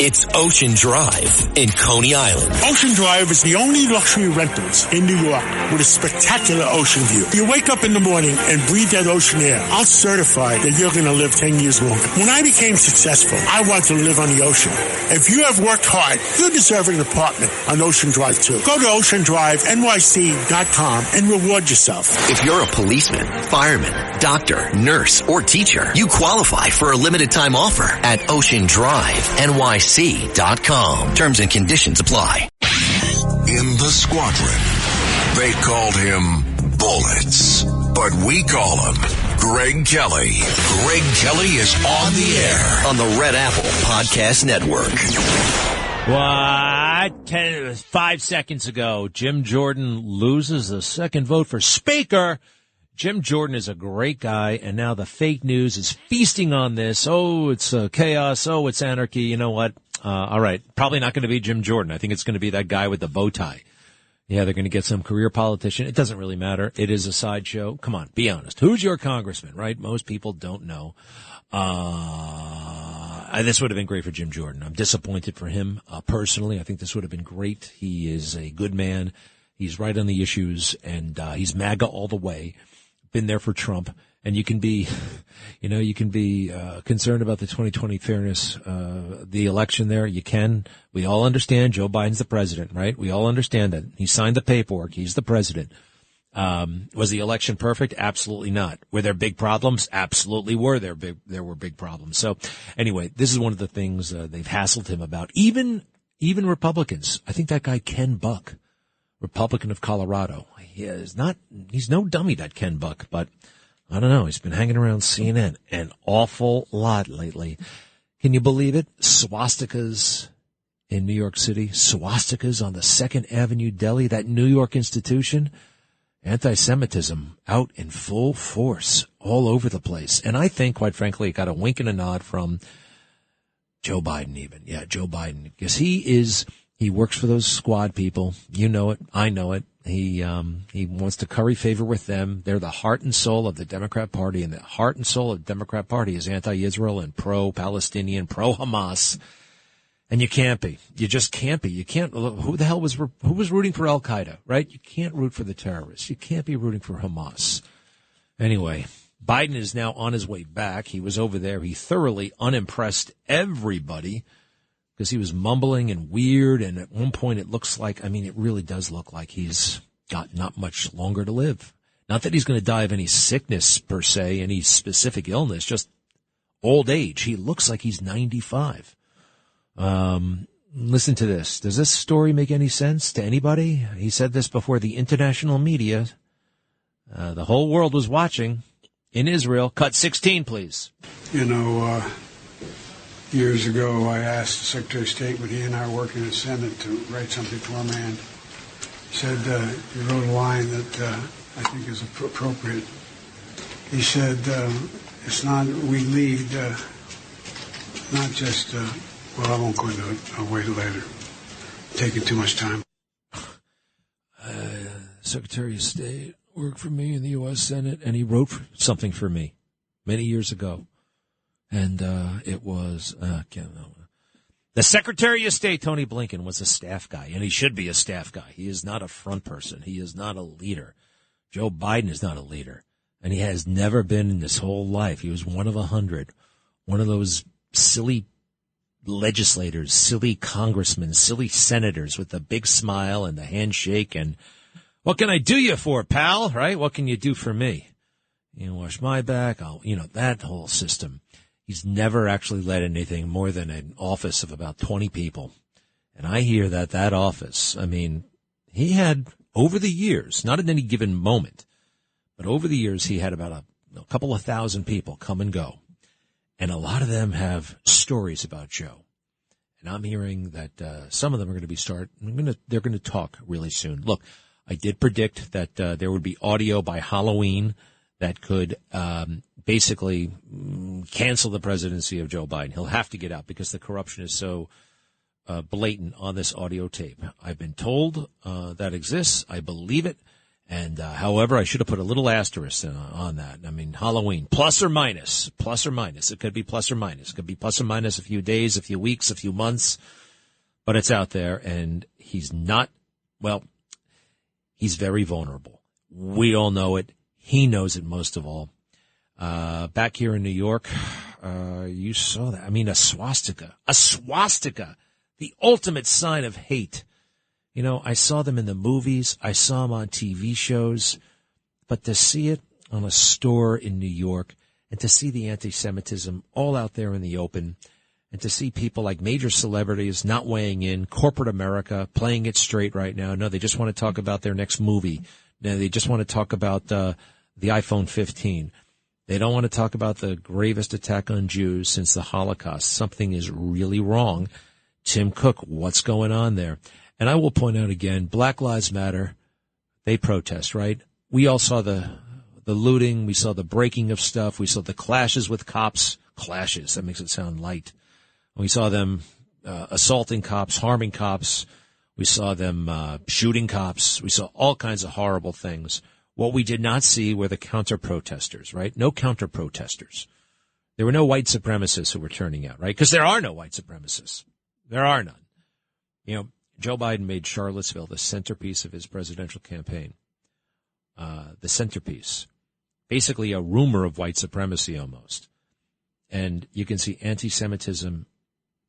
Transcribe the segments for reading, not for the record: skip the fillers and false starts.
It's Ocean Drive in Coney Island. Ocean Drive is the only luxury rentals in New York with a spectacular ocean view. You wake up in the morning and breathe that ocean air. I'll certify that you're going to live 10 years longer. When I became successful, I wanted to live on the ocean. If you have worked hard, you deserve an apartment on Ocean Drive too. Go to oceandrivenyc.com and reward yourself. If you're a policeman, fireman, doctor, nurse, or teacher, you qualify for a limited time offer at oceandrivenyc.com. Terms and conditions apply. In the squadron, they called him Bullets, but we call him Greg Kelly. Greg Kelly is on the air On the Red Apple Podcast Network. What? 5 seconds ago, Jim Jordan loses the second vote for Speaker. Jim Jordan is a great guy, and now the fake news is feasting on this. Oh, it's chaos. Oh, it's anarchy. You know what? All right. Probably not going to be Jim Jordan. I think it's going to be that guy with the bow tie. Yeah, they're going to get some career politician. It doesn't really matter. It is a sideshow. Come on, be honest. Who's your congressman, right? Most people don't know. This would have been great for Jim Jordan. I'm disappointed for him personally. I think this would have been great. He is a good man. He's right on the issues, and he's MAGA all the way. Been there for Trump, and you can be concerned about the 2020 fairness, the election there. You can. We all understand Joe Biden's the president, right? We all understand that. He signed the paperwork. He's the president. Was the election perfect? Absolutely not. Were there big problems? Absolutely were there were big problems. So anyway, this is one of the things they've hassled him about. Even Republicans. I think that guy Ken Buck, Republican of Colorado. He's no dummy, that Ken Buck, but I don't know. He's been hanging around CNN an awful lot lately. Can you believe it? Swastikas in New York City, swastikas on the 2nd Avenue Deli, that New York institution. Anti-Semitism out in full force all over the place. And I think, quite frankly, it got a wink and a nod from Joe Biden even. Yeah, Joe Biden. Because he works for those squad people. You know it. I know it. He wants to curry favor with them. They're the heart and soul of the Democrat Party, and the heart and soul of the Democrat Party is anti-Israel and pro-Palestinian, pro-Hamas. And you can't be. You just can't be. You can't. Who was rooting for Al Qaeda, right? You can't root for the terrorists. You can't be rooting for Hamas. Anyway, Biden is now on his way back. He was over there. He thoroughly unimpressed everybody, because he was mumbling and weird, and at one point it really does look like he's got not much longer to live. Not that he's going to die of any sickness per se, any specific illness, just old age. He looks like he's 95. Listen to this. Does this story make any sense to anybody? He said this before the international media. The whole world was watching in Israel. Cut 16, please. Years ago, I asked the Secretary of State when he and I were working in the Senate to write something for him, and he said, he wrote a line that I think is appropriate. He said, it's not, we lead, not just, well, I won't go into it. I'll wait later. Taking too much time. Secretary of State worked for me in the U.S. Senate, and he wrote something for me many years ago. And it was the Secretary of State, Tony Blinken, was a staff guy, and he should be a staff guy. He is not a front person. He is not a leader. Joe Biden is not a leader, and he has never been in his whole life. He was one of 100, one of those silly legislators, silly congressmen, silly senators with the big smile and the handshake and, what can I do you for, pal? Right? What can you do for me? Wash my back. That whole system. He's never actually led anything more than an office of about 20 people. And I hear that office, he had, over the years, not at any given moment, but over the years, he had about a couple of thousand people come and go. And a lot of them have stories about Joe. And I'm hearing that some of them are going to they're going to talk really soon. Look, I did predict that there would be audio by Halloween that could basically cancel the presidency of Joe Biden. He'll have to get out because the corruption is so blatant on this audio tape. I've been told that exists. I believe it. And, however, I should have put a little asterisk on that. I mean, Halloween, plus or minus. It could be plus or minus. It could be plus or minus a few days, a few weeks, a few months, but it's out there, and he's very vulnerable. We all know it. He knows it most of all. Back here in New York, you saw that. I mean, a swastika, the ultimate sign of hate. You know, I saw them in the movies. I saw them on TV shows. But to see it on a store in New York and to see the anti-Semitism all out there in the open and to see people like major celebrities not weighing in, corporate America playing it straight right now. No, they just want to talk about their next movie. No, they just want to talk about the iPhone 15. They don't want to talk about the gravest attack on Jews since the Holocaust. Something is really wrong. Tim Cook, what's going on there? And I will point out again, Black Lives Matter, they protest, right? We all saw the looting. We saw the breaking of stuff. We saw the clashes with cops. Clashes, that makes it sound light. We saw them assaulting cops, harming cops. We saw them shooting cops. We saw all kinds of horrible things. What we did not see were the counter-protesters, right? No counter-protesters. There were no white supremacists who were turning out, right? Because there are no white supremacists. There are none. You know, Joe Biden made Charlottesville the centerpiece of his presidential campaign. The centerpiece. Basically a rumor of white supremacy almost. And you can see anti-Semitism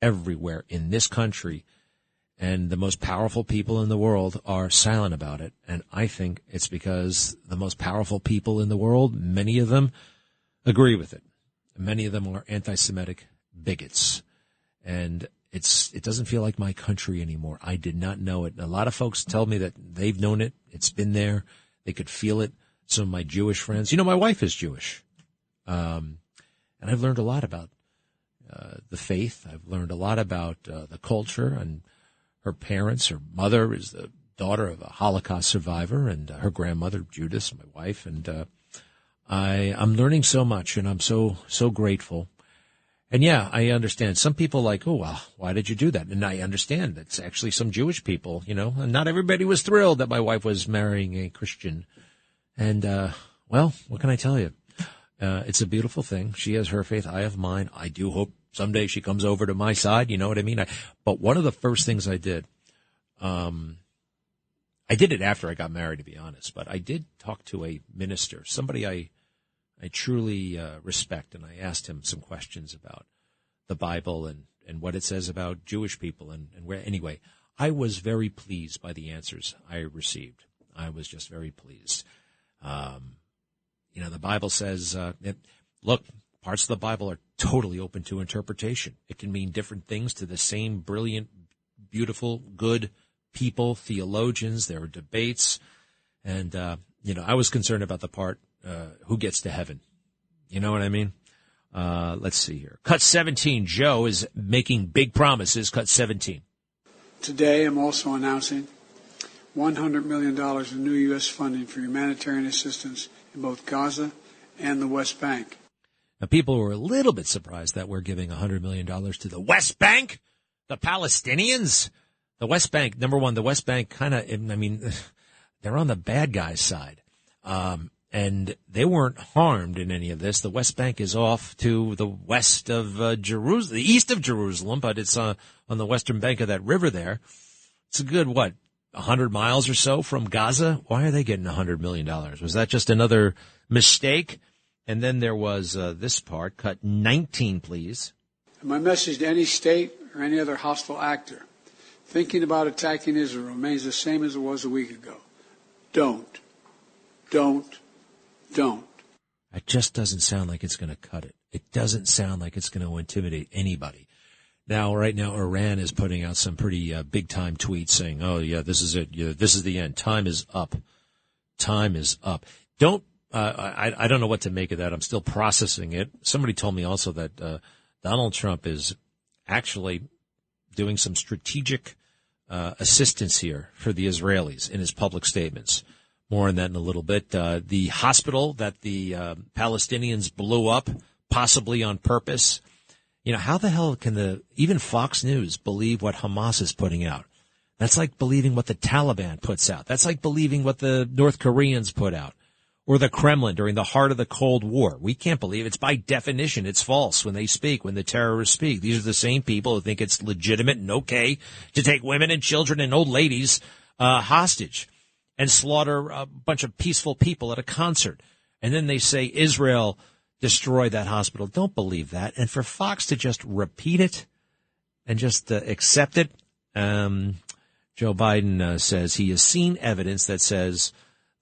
everywhere in this country. And the most powerful people in the world are silent about it. And I think it's because the most powerful people in the world, many of them, agree with it. Many of them are anti-Semitic bigots. And it doesn't feel like my country anymore. I did not know it. A lot of folks tell me that they've known it. It's been there. They could feel it. Some of my Jewish friends. You know, my wife is Jewish. And I've learned a lot about the faith. I've learned a lot about the culture. And her parents, her mother is the daughter of a Holocaust survivor, and her grandmother, Judith, my wife. And I'm learning so much, and I'm so grateful. And yeah, I understand. Some people like, oh, well, why did you do that? And I understand. It's actually some Jewish people, you know, and not everybody was thrilled that my wife was marrying a Christian. And, well, what can I tell you? It's a beautiful thing. She has her faith. I have mine. I do hope someday she comes over to my side. You know what I mean? But one of the first things I did, I did it after I got married, to be honest, but I did talk to a minister, somebody I truly respect, and I asked him some questions about the Bible and what it says about Jewish people and where. Anyway, I was very pleased by the answers I received. I was just very pleased. You know, the Bible says, look, parts of the Bible are totally open to interpretation. It can mean different things to the same brilliant, beautiful, good people, theologians. There are debates. And, you know, I was concerned about the part, who gets to heaven. You know what I mean? Let's see here. Cut 17. Joe is making big promises. Cut 17. Today, I'm also announcing $100 million in new U.S. funding for humanitarian assistance in both Gaza and the West Bank. Now, people were a little bit surprised that we're giving $100 million to the West Bank, the Palestinians. The West Bank, number one, the West Bank kind of, I mean, they're on the bad guys' side. And they weren't harmed in any of this. The West Bank is off to the west of Jerusalem, the east of Jerusalem, but it's on the western bank of that river there. It's a good, 100 miles or so from Gaza? Why are they getting $100 million? Was that just another mistake? And then there was this part, cut 19, please. My message to any state or any other hostile actor thinking about attacking Israel remains the same as it was a week ago. Don't. It just doesn't sound like it's going to cut it. It doesn't sound like it's going to intimidate anybody. Now, right now, Iran is putting out some pretty big-time tweets saying, oh, yeah, this is it. Yeah, this is the end. Time is up. Time is up. I don't know what to make of that. I'm still processing it. Somebody told me also that Donald Trump is actually doing some strategic assistance here for the Israelis in his public statements. More on that in a little bit. The hospital that the Palestinians blew up, possibly on purpose. You know, how the hell can even Fox News believe what Hamas is putting out? That's like believing what the Taliban puts out. That's like believing what the North Koreans put out, or the Kremlin during the heart of the Cold War. We can't believe it's by definition. It's false when they speak, when the terrorists speak. These are the same people who think it's legitimate and okay to take women and children and old ladies hostage and slaughter a bunch of peaceful people at a concert. And then they say Israel destroyed that hospital. Don't believe that. And for Fox to just repeat it and just accept it, Joe Biden says he has seen evidence that says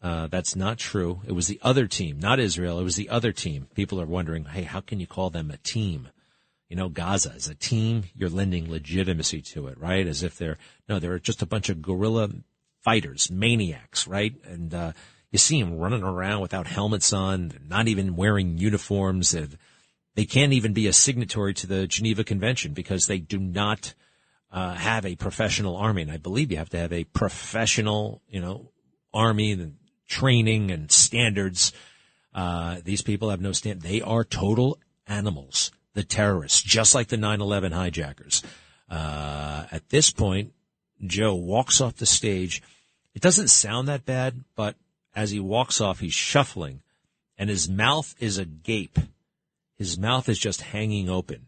that's not true. It was the other team, not Israel. It was the other team. People are wondering, hey, how can you call them a team? You know, Gaza is a team. You're lending legitimacy to it, right? As if they're just a bunch of guerrilla fighters, maniacs, right? And you see them running around without helmets on. They're not even wearing uniforms. They can't even be a signatory to the Geneva Convention because they do not have a professional army. And I believe you have to have a professional, army and training and standards. These people have no stand. They are total animals, the terrorists, just like the 9/11 hijackers. At this point, Joe walks off the stage. It doesn't sound that bad, but as he walks off, he's shuffling, and his mouth is agape. His mouth is just hanging open,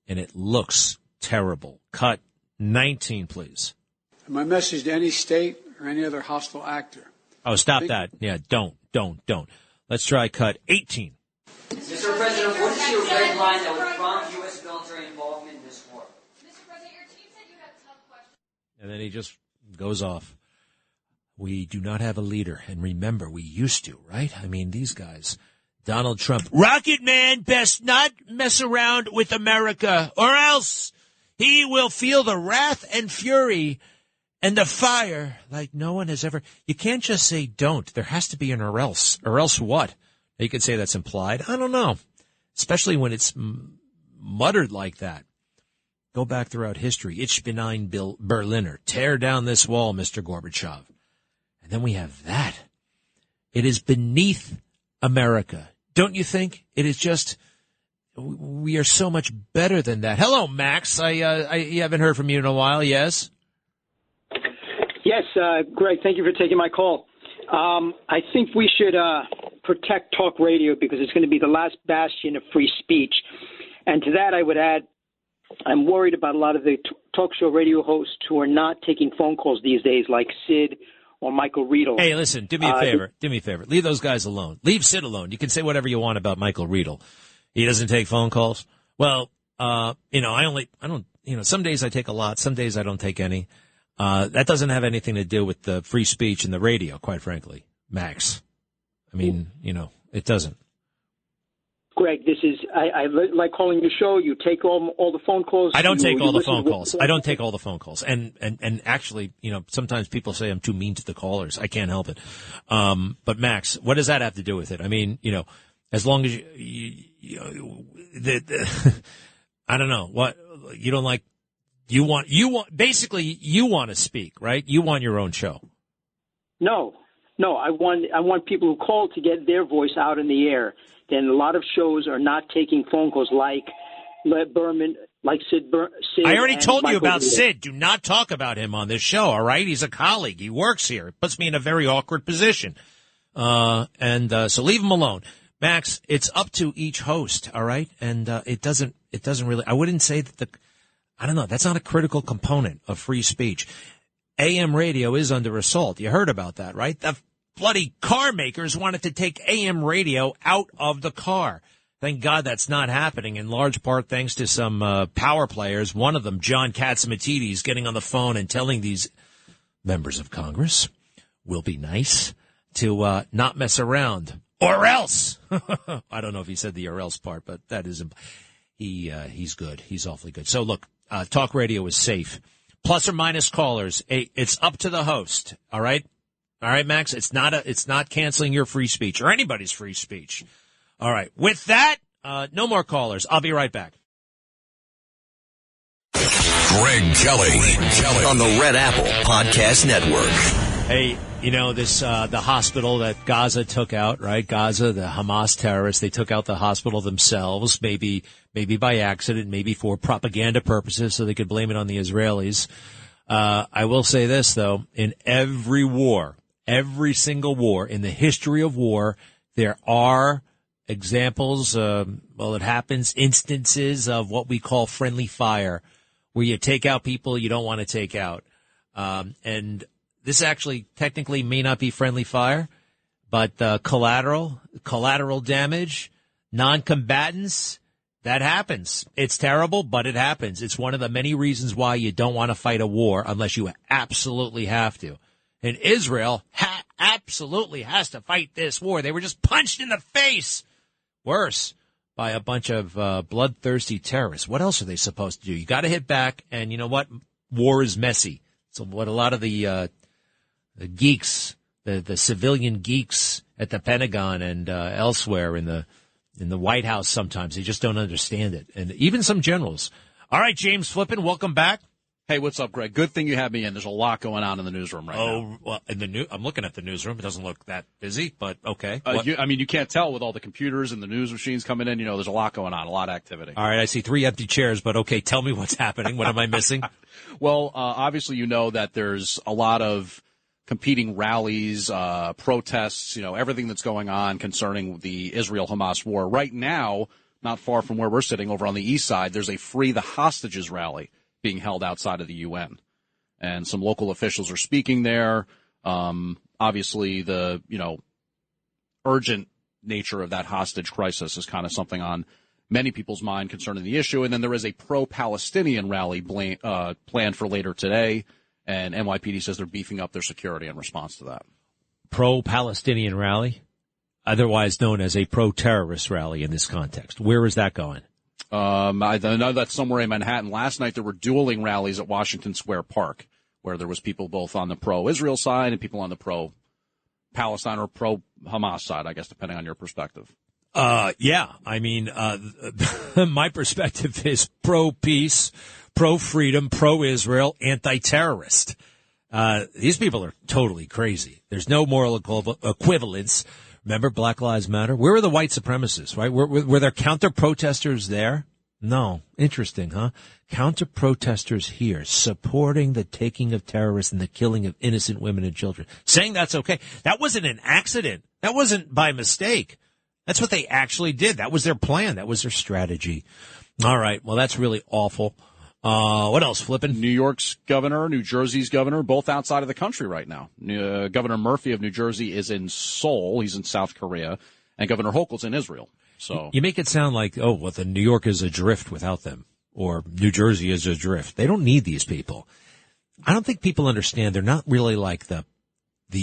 and it looks terrible. Cut 19, please. My message to any state or any other hostile actor. Oh, stop that. Yeah, don't. Let's try cut 18. Mr. President, what is your red line that would prompt U.S. military involvement in this war? Mr. President, your team said you had tough questions. And then he just goes off. We do not have a leader. And remember, we used to, right? I mean, these guys, Donald Trump, Rocket Man best not mess around with America or else he will feel the wrath and fury and the fire like no one has ever. You can't just say don't. There has to be an or else. Or else what? You could say that's implied. I don't know. Especially when it's muttered like that. Go back throughout history. Ich bin ein Berliner. Tear down this wall, Mr. Gorbachev. And then we have that. It is beneath America. Don't you think? It is just, we are so much better than that. Hello, Max. I haven't heard from you in a while. Yes? Yes, Greg, thank you for taking my call. I think we should protect talk radio because it's going to be the last bastion of free speech. And to that, I would add, I'm worried about a lot of the talk show radio hosts who are not taking phone calls these days, like Sid or Michael Riedel. Hey, listen, do me a favor. Do me a favor. Leave those guys alone. Leave Sid alone. You can say whatever you want about Michael Riedel. He doesn't take phone calls. Well, I don't, some days I take a lot. Some days I don't take any. That doesn't have anything to do with the free speech and the radio, quite frankly, Max. I mean, it doesn't. Greg, I like calling your show. You take all the phone calls. I don't take all the phone calls. I don't take all the phone calls. And actually, sometimes people say I'm too mean to the callers. I can't help it. But Max, what does that have to do with it? I mean, as long as I don't know what you don't like. You want to speak, right? You want your own show. No, I want people who call to get their voice out in the air. Then a lot of shows are not taking phone calls like Berman, like Sid. I already told you about Sid. Do not talk about him on this show, all right? He's a colleague. He works here. It puts me in a very awkward position. So leave him alone. Max, it's up to each host, all right? And it doesn't really, I wouldn't say that I don't know, that's not a critical component of free speech. AM radio is under assault. You heard about that, right? The bloody car makers wanted to take AM radio out of the car. Thank God that's not happening, in large part thanks to some power players. One of them, John Catsimatidis, getting on the phone and telling these members of Congress, we'll be nice to not mess around. Or else! I don't know if he said the or else part, but that is he's good. He's awfully good. So look, talk radio is safe. Plus or minus callers, it's up to the host, all right? All right, Max, it's not canceling your free speech or anybody's free speech. All right. With that, no more callers. I'll be right back. Greg Kelly on the Red Apple Podcast Network. Hey, the hospital that Gaza took out, right? Gaza, the Hamas terrorists, they took out the hospital themselves, maybe by accident, maybe for propaganda purposes so they could blame it on the Israelis. I will say this, though. In every war, every single war, in the history of war, there are examples, it happens, instances of what we call friendly fire, where you take out people you don't want to take out. And this actually technically may not be friendly fire, but collateral damage, non-combatants, that happens. It's terrible, but it happens. It's one of the many reasons why you don't want to fight a war unless you absolutely have to. And Israel absolutely has to fight this war. They were just punched in the face. Worse, by a bunch of bloodthirsty terrorists. What else are they supposed to do? You got to hit back, and you know what? War is messy. So what a lot of the geeks, the civilian geeks at the Pentagon and elsewhere in the White House, sometimes they just don't understand it, and even some generals. All right, James Flippin, welcome back. Hey, what's up, Greg? Good thing you have me in. There's a lot going on in the newsroom right now. Oh, well, I'm looking at the newsroom. It doesn't look that busy, but okay. You can't tell with all the computers and the news machines coming in. You know, there's a lot going on, a lot of activity. All right, I see 3 empty chairs, but okay, tell me what's happening. What am I missing? Well, obviously, you know that there's a lot of competing rallies, protests, everything that's going on concerning the Israel-Hamas war. Right now, not far from where we're sitting over on the east side, there's a Free the Hostages rally being held outside of the UN. And some local officials are speaking there. Obviously, the, urgent nature of that hostage crisis is kind of something on many people's mind concerning the issue. And then there is a pro-Palestinian rally planned for later today. And NYPD says they're beefing up their security in response to that. Pro-Palestinian rally, otherwise known as a pro-terrorist rally in this context. Where is that going? I know that's somewhere in Manhattan. Last night there were dueling rallies at Washington Square Park, where there was people both on the pro-Israel side and people on the pro-Palestine or pro-Hamas side, I guess, depending on your perspective. Yeah. I mean, my perspective is pro-peace, pro-freedom, pro-Israel, anti-terrorist. These people are totally crazy. There's no moral equivalence. Remember Black Lives Matter? Where were the white supremacists, right? Were there counter-protesters there? No. Interesting, huh? Counter-protesters here supporting the taking of terrorists and the killing of innocent women and children. Saying that's okay. That wasn't an accident. That wasn't by mistake. That's what they actually did. That was their plan. That was their strategy. All right. Well, that's really awful. What else, Flippin'? New York's governor, New Jersey's governor, both outside of the country right now. Governor Murphy of New Jersey is in Seoul. He's in South Korea. And Governor Hochul's in Israel. So you make it sound like, the New York is adrift without them, or New Jersey is adrift. They don't need these people. I don't think people understand. They're not really like the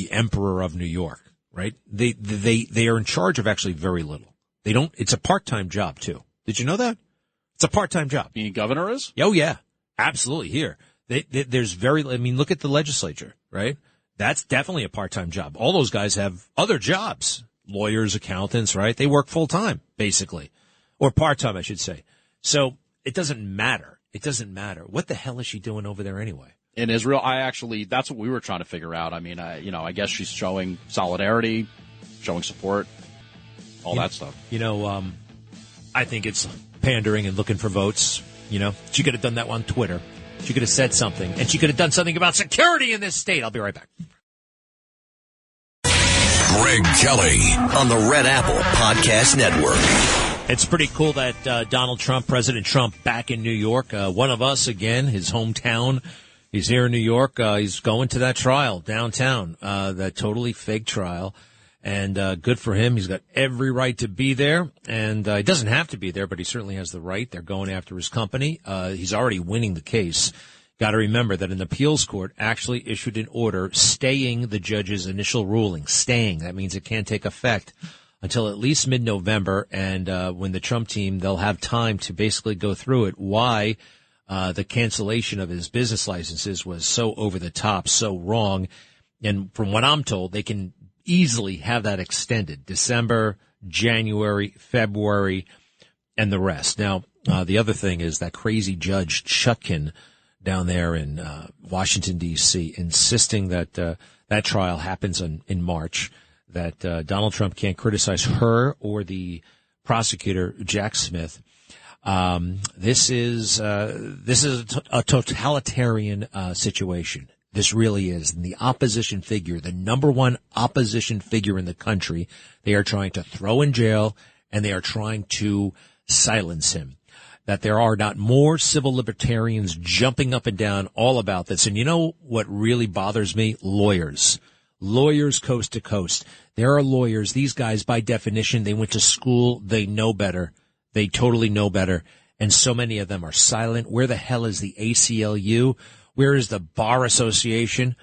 emperor of New York, right? They are in charge of actually very little. It's a part-time job too. Did you know that? It's a part-time job. Being governor is? Oh, yeah. Absolutely. Here. There's look at the legislature, right? That's definitely a part-time job. All those guys have other jobs. Lawyers, accountants, right? They work full-time, basically. Or part-time, I should say. So it doesn't matter. It doesn't matter. What the hell is she doing over there anyway? In Israel, that's what we were trying to figure out. I mean, I guess she's showing solidarity, showing support, all that stuff. I think it's pandering and looking for votes. She could have done that on Twitter. She could have said something, and she could have done something about security in this state. I'll be right back. Greg Kelly on the Red Apple Podcast Network. It's pretty cool that Donald Trump, President Trump, back in New York. One of us, again, his hometown. He's here in New York. He's going to that trial downtown, that totally fake trial. And good for him. He's got every right to be there. And he doesn't have to be there, but he certainly has the right. They're going after his company. He's already winning the case. Got to remember that an appeals court actually issued an order staying the judge's initial ruling. Staying. That means it can't take effect until at least mid-November. And when the Trump team, they'll have time to basically go through it. Why the cancellation of his business licenses was so over the top, so wrong. And from what I'm told, they can easily have that extended. December, January, February, and the rest. Now, the other thing is that crazy Judge Chutkan down there in Washington, D.C., insisting that that trial happens in March, that Donald Trump can't criticize her or the prosecutor, Jack Smith. This is a totalitarian situation. This really is. And the opposition figure, the number one opposition figure in the country, they are trying to throw in jail, and they are trying to silence him. That there are not more civil libertarians jumping up and down all about this. And you know what really bothers me? Lawyers coast to coast. There are lawyers. These guys, by definition, they went to school. They know better. They totally know better. And so many of them are silent. Where the hell is the ACLU? Where is the Bar Association?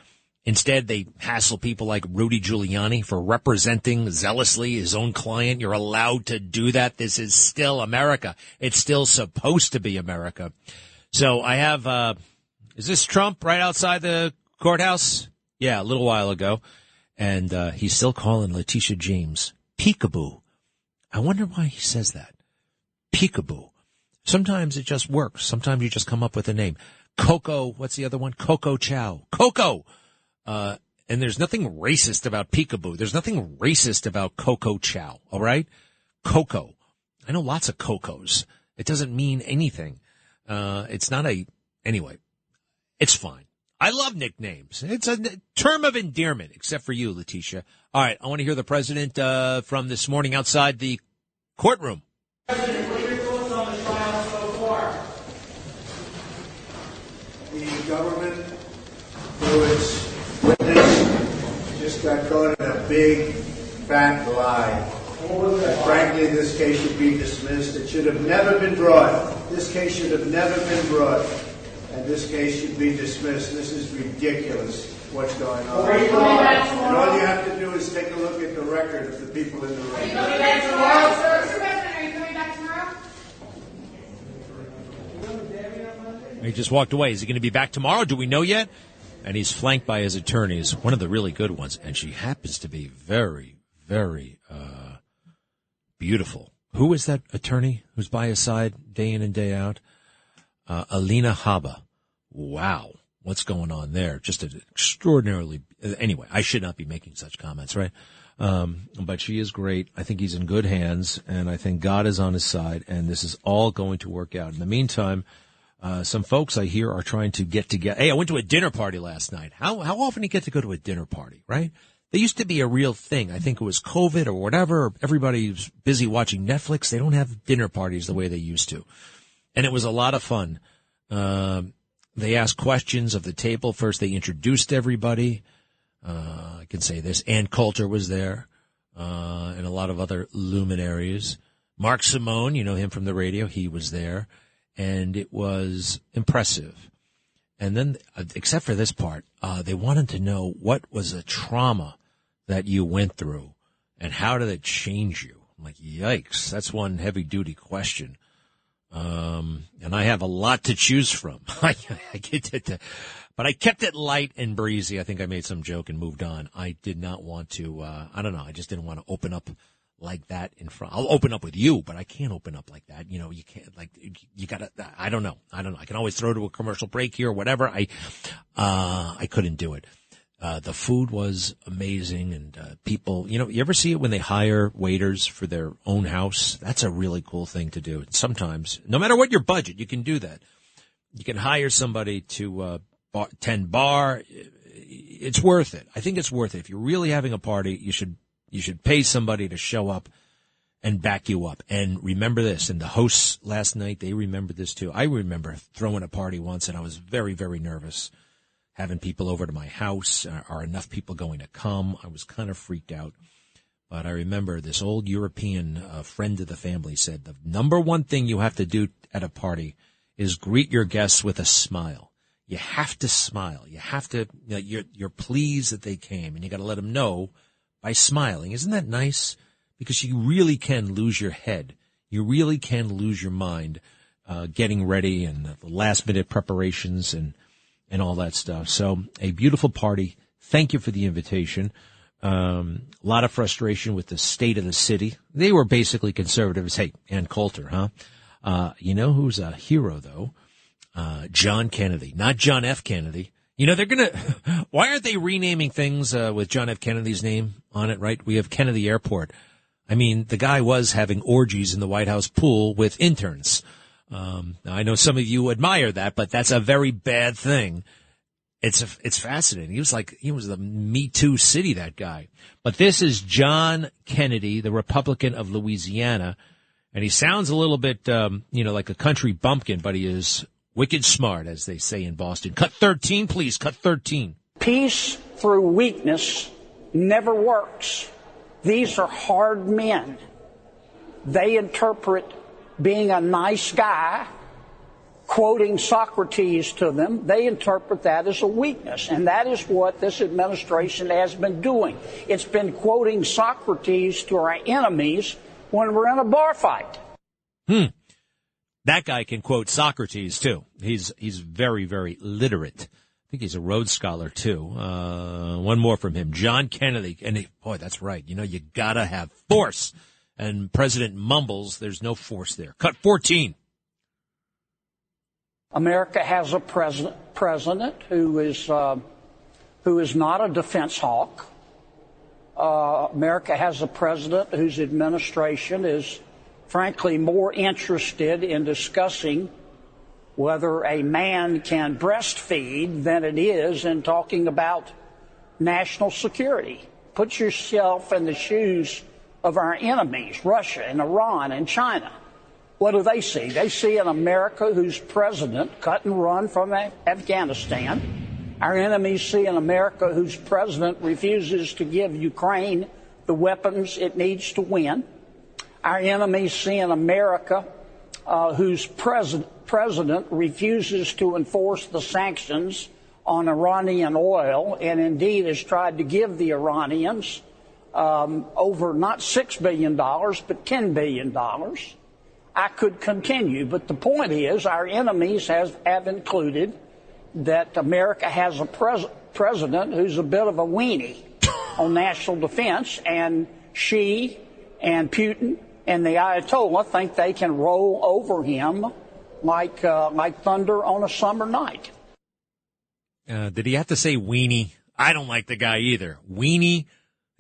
Instead, they hassle people like Rudy Giuliani for representing zealously his own client. You're allowed to do that. This is still America. It's still supposed to be America. So I have, is this Trump right outside the courthouse? Yeah, a little while ago. And he's still calling Letitia James peekaboo. I wonder why he says that. Peekaboo. Sometimes it just works. Sometimes you just come up with a name. Coco, what's the other one? Coco Chow. Coco! And there's nothing racist about peekaboo. There's nothing racist about Coco Chow, all right? Coco. I know lots of Cocos. It doesn't mean anything. It's not anyway, it's fine. I love nicknames. It's a term of endearment, except for you, Letitia. All right, I want to hear the president from this morning outside the courtroom. President, what are your thoughts on the trial so far? The government, through its witness, just got caught in a big, fat lie. And frankly, this case should be dismissed. It should have never been brought. This case should have never been brought. And this case should be dismissed. This is ridiculous, what's going on. Are you coming back tomorrow? And all you have to do is take a look at the record of the people in the room. Are you coming back tomorrow, sir? Mr. President, are you coming back tomorrow? He just walked away. Is he going to be back tomorrow? Do we know yet? And he's flanked by his attorneys, one of the really good ones. And she happens to be very, very beautiful. Who is that attorney who's by his side day in and day out? Alina Habba. Wow. What's going on there? Just an extraordinarily, anyway, I should not be making such comments, right? But she is great. I think he's in good hands, and I think God is on his side, and this is all going to work out. In the meantime, some folks I hear are trying to get together. Hey, I went to a dinner party last night. How often do you get to go to a dinner party, right? They used to be a real thing. I think it was COVID or whatever. Everybody's busy watching Netflix. They don't have dinner parties the way they used to. And it was a lot of fun. They asked questions of the table. First, they introduced everybody. I can say this. Ann Coulter was there, and a lot of other luminaries. Mark Simone, you know him from the radio, he was there. And it was impressive. And then, except for this part, they wanted to know what was a trauma that you went through and how did it change you? I'm like, yikes, that's one heavy-duty question. And I have a lot to choose from. I get it, but I kept it light and breezy. I think I made some joke and moved on. I did not want to, I don't know, I just didn't want to open up like that in front. I'll open up with you, but I can't open up like that. You know, you can't, like, you gotta, I don't know. I can always throw to a commercial break here or whatever. I couldn't do it. The food was amazing, and people, you know, you ever see it when they hire waiters for their own house? That's a really cool thing to do. And sometimes, no matter what your budget, you can do that. You can hire somebody to tend bar. It's worth it. I think it's worth it. If you're really having a party, you should pay somebody to show up and back you up. And remember this, and the hosts last night, they remembered this too. I remember throwing a party once, and I was very, very nervous. Having people over to my house, are enough people going to come? I was kind of freaked out. But I remember this old European friend of the family said the number one thing you have to do at a party is greet your guests with a smile. You have to smile. You have to, you know, you're pleased that they came, and you got to let them know by smiling. Isn't that nice? Because you really can lose your head. You really can lose your mind getting ready and the last-minute preparations and all that stuff. So a beautiful party. Thank you for the invitation. A lot of frustration with the state of the city. They were basically conservatives. Hey, Ann Coulter, huh? You know who's a hero, though? John Kennedy. Not John F. Kennedy. You know, they're going to, why aren't they renaming things with John F. Kennedy's name on it, right? We have Kennedy Airport. I mean, the guy was having orgies in the White House pool with interns. I know some of you admire that, but that's a very bad thing. It's fascinating. He was the Me Too city, that guy. But this is John Kennedy, the Republican of Louisiana. And he sounds a little bit, like a country bumpkin, but he is wicked smart, as they say in Boston. Cut 13, please. Cut 13. Peace through weakness never works. These are hard men. They interpret being a nice guy, quoting Socrates to them, they interpret that as a weakness. And that is what this administration has been doing. It's been quoting Socrates to our enemies when we're in a bar fight. That guy can quote Socrates, too. He's very, very literate. I think he's a Rhodes Scholar, too. One more from him. John Kennedy. And boy, that's right. You gotta have force. And President mumbles, there's no force there. Cut 14. America has a president who is not a defense hawk. America has a president whose administration is, frankly, more interested in discussing whether a man can breastfeed than it is in talking about national security. Put yourself in the shoes of our enemies, Russia and Iran and China. What do they see? They see an America whose president cut and run from Afghanistan. Our enemies see an America whose president refuses to give Ukraine the weapons it needs to win. Our enemies see an America whose president refuses to enforce the sanctions on Iranian oil and indeed has tried to give the Iranians over not $6 billion, but $10 billion. I could continue, but the point is our enemies have included that America has a president who's a bit of a weenie on national defense, and she and Putin and the Ayatollah think they can roll over him like thunder on a summer night. Did he have to say weenie? I don't like the guy either. Weenie.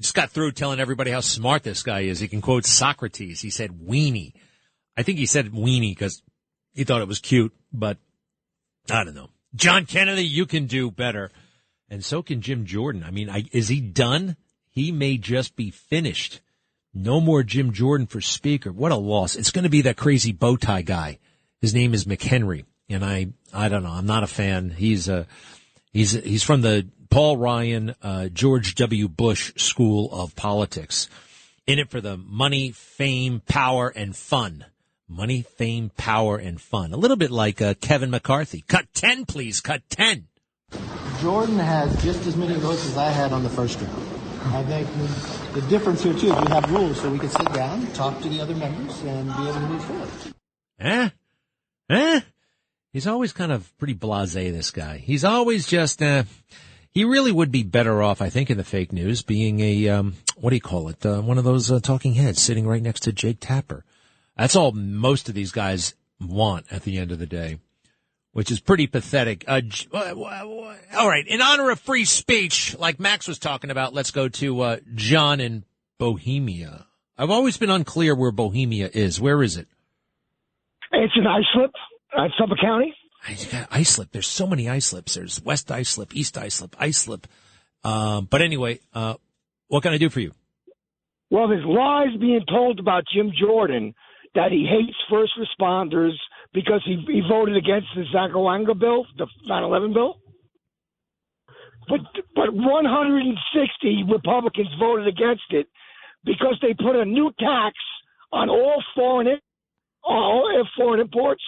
Just got through telling everybody how smart this guy is. He can quote Socrates. He said weenie. I think he said weenie because he thought it was cute, but I don't know. John Kennedy, you can do better. And so can Jim Jordan. I mean, is he done? He may just be finished. No more Jim Jordan for speaker. What a loss. It's going to be that crazy bow tie guy. His name is McHenry. And I don't know. I'm not a fan. He's from the Paul Ryan, George W. Bush School of Politics. In it for the money, fame, power, and fun. Money, fame, power, and fun. A little bit like Kevin McCarthy. Cut 10, please. Cut 10. Jordan has just as many votes as I had on the first round. I think the difference here, too, is we have rules so we can sit down, talk to the other members, and be able to move forward. He's always kind of pretty blasé, this guy. He's always just, he really would be better off, I think, in the fake news, being a, what do you call it, one of those talking heads sitting right next to Jake Tapper. That's all most of these guys want at the end of the day, which is pretty pathetic. All right, in honor of free speech, like Max was talking about, let's go to John in Bohemia. I've always been unclear where Bohemia is. Where is it? It's an islip. Suffolk County. You got islip. There's so many islips. There's West Islip, East Islip, islip. But anyway, what can I do for you? Well, there's lies being told about Jim Jordan that he hates first responders because he voted against the Zagawanga bill, the 9/11 bill. But 160 Republicans voted against it because they put a new tax on all foreign imports.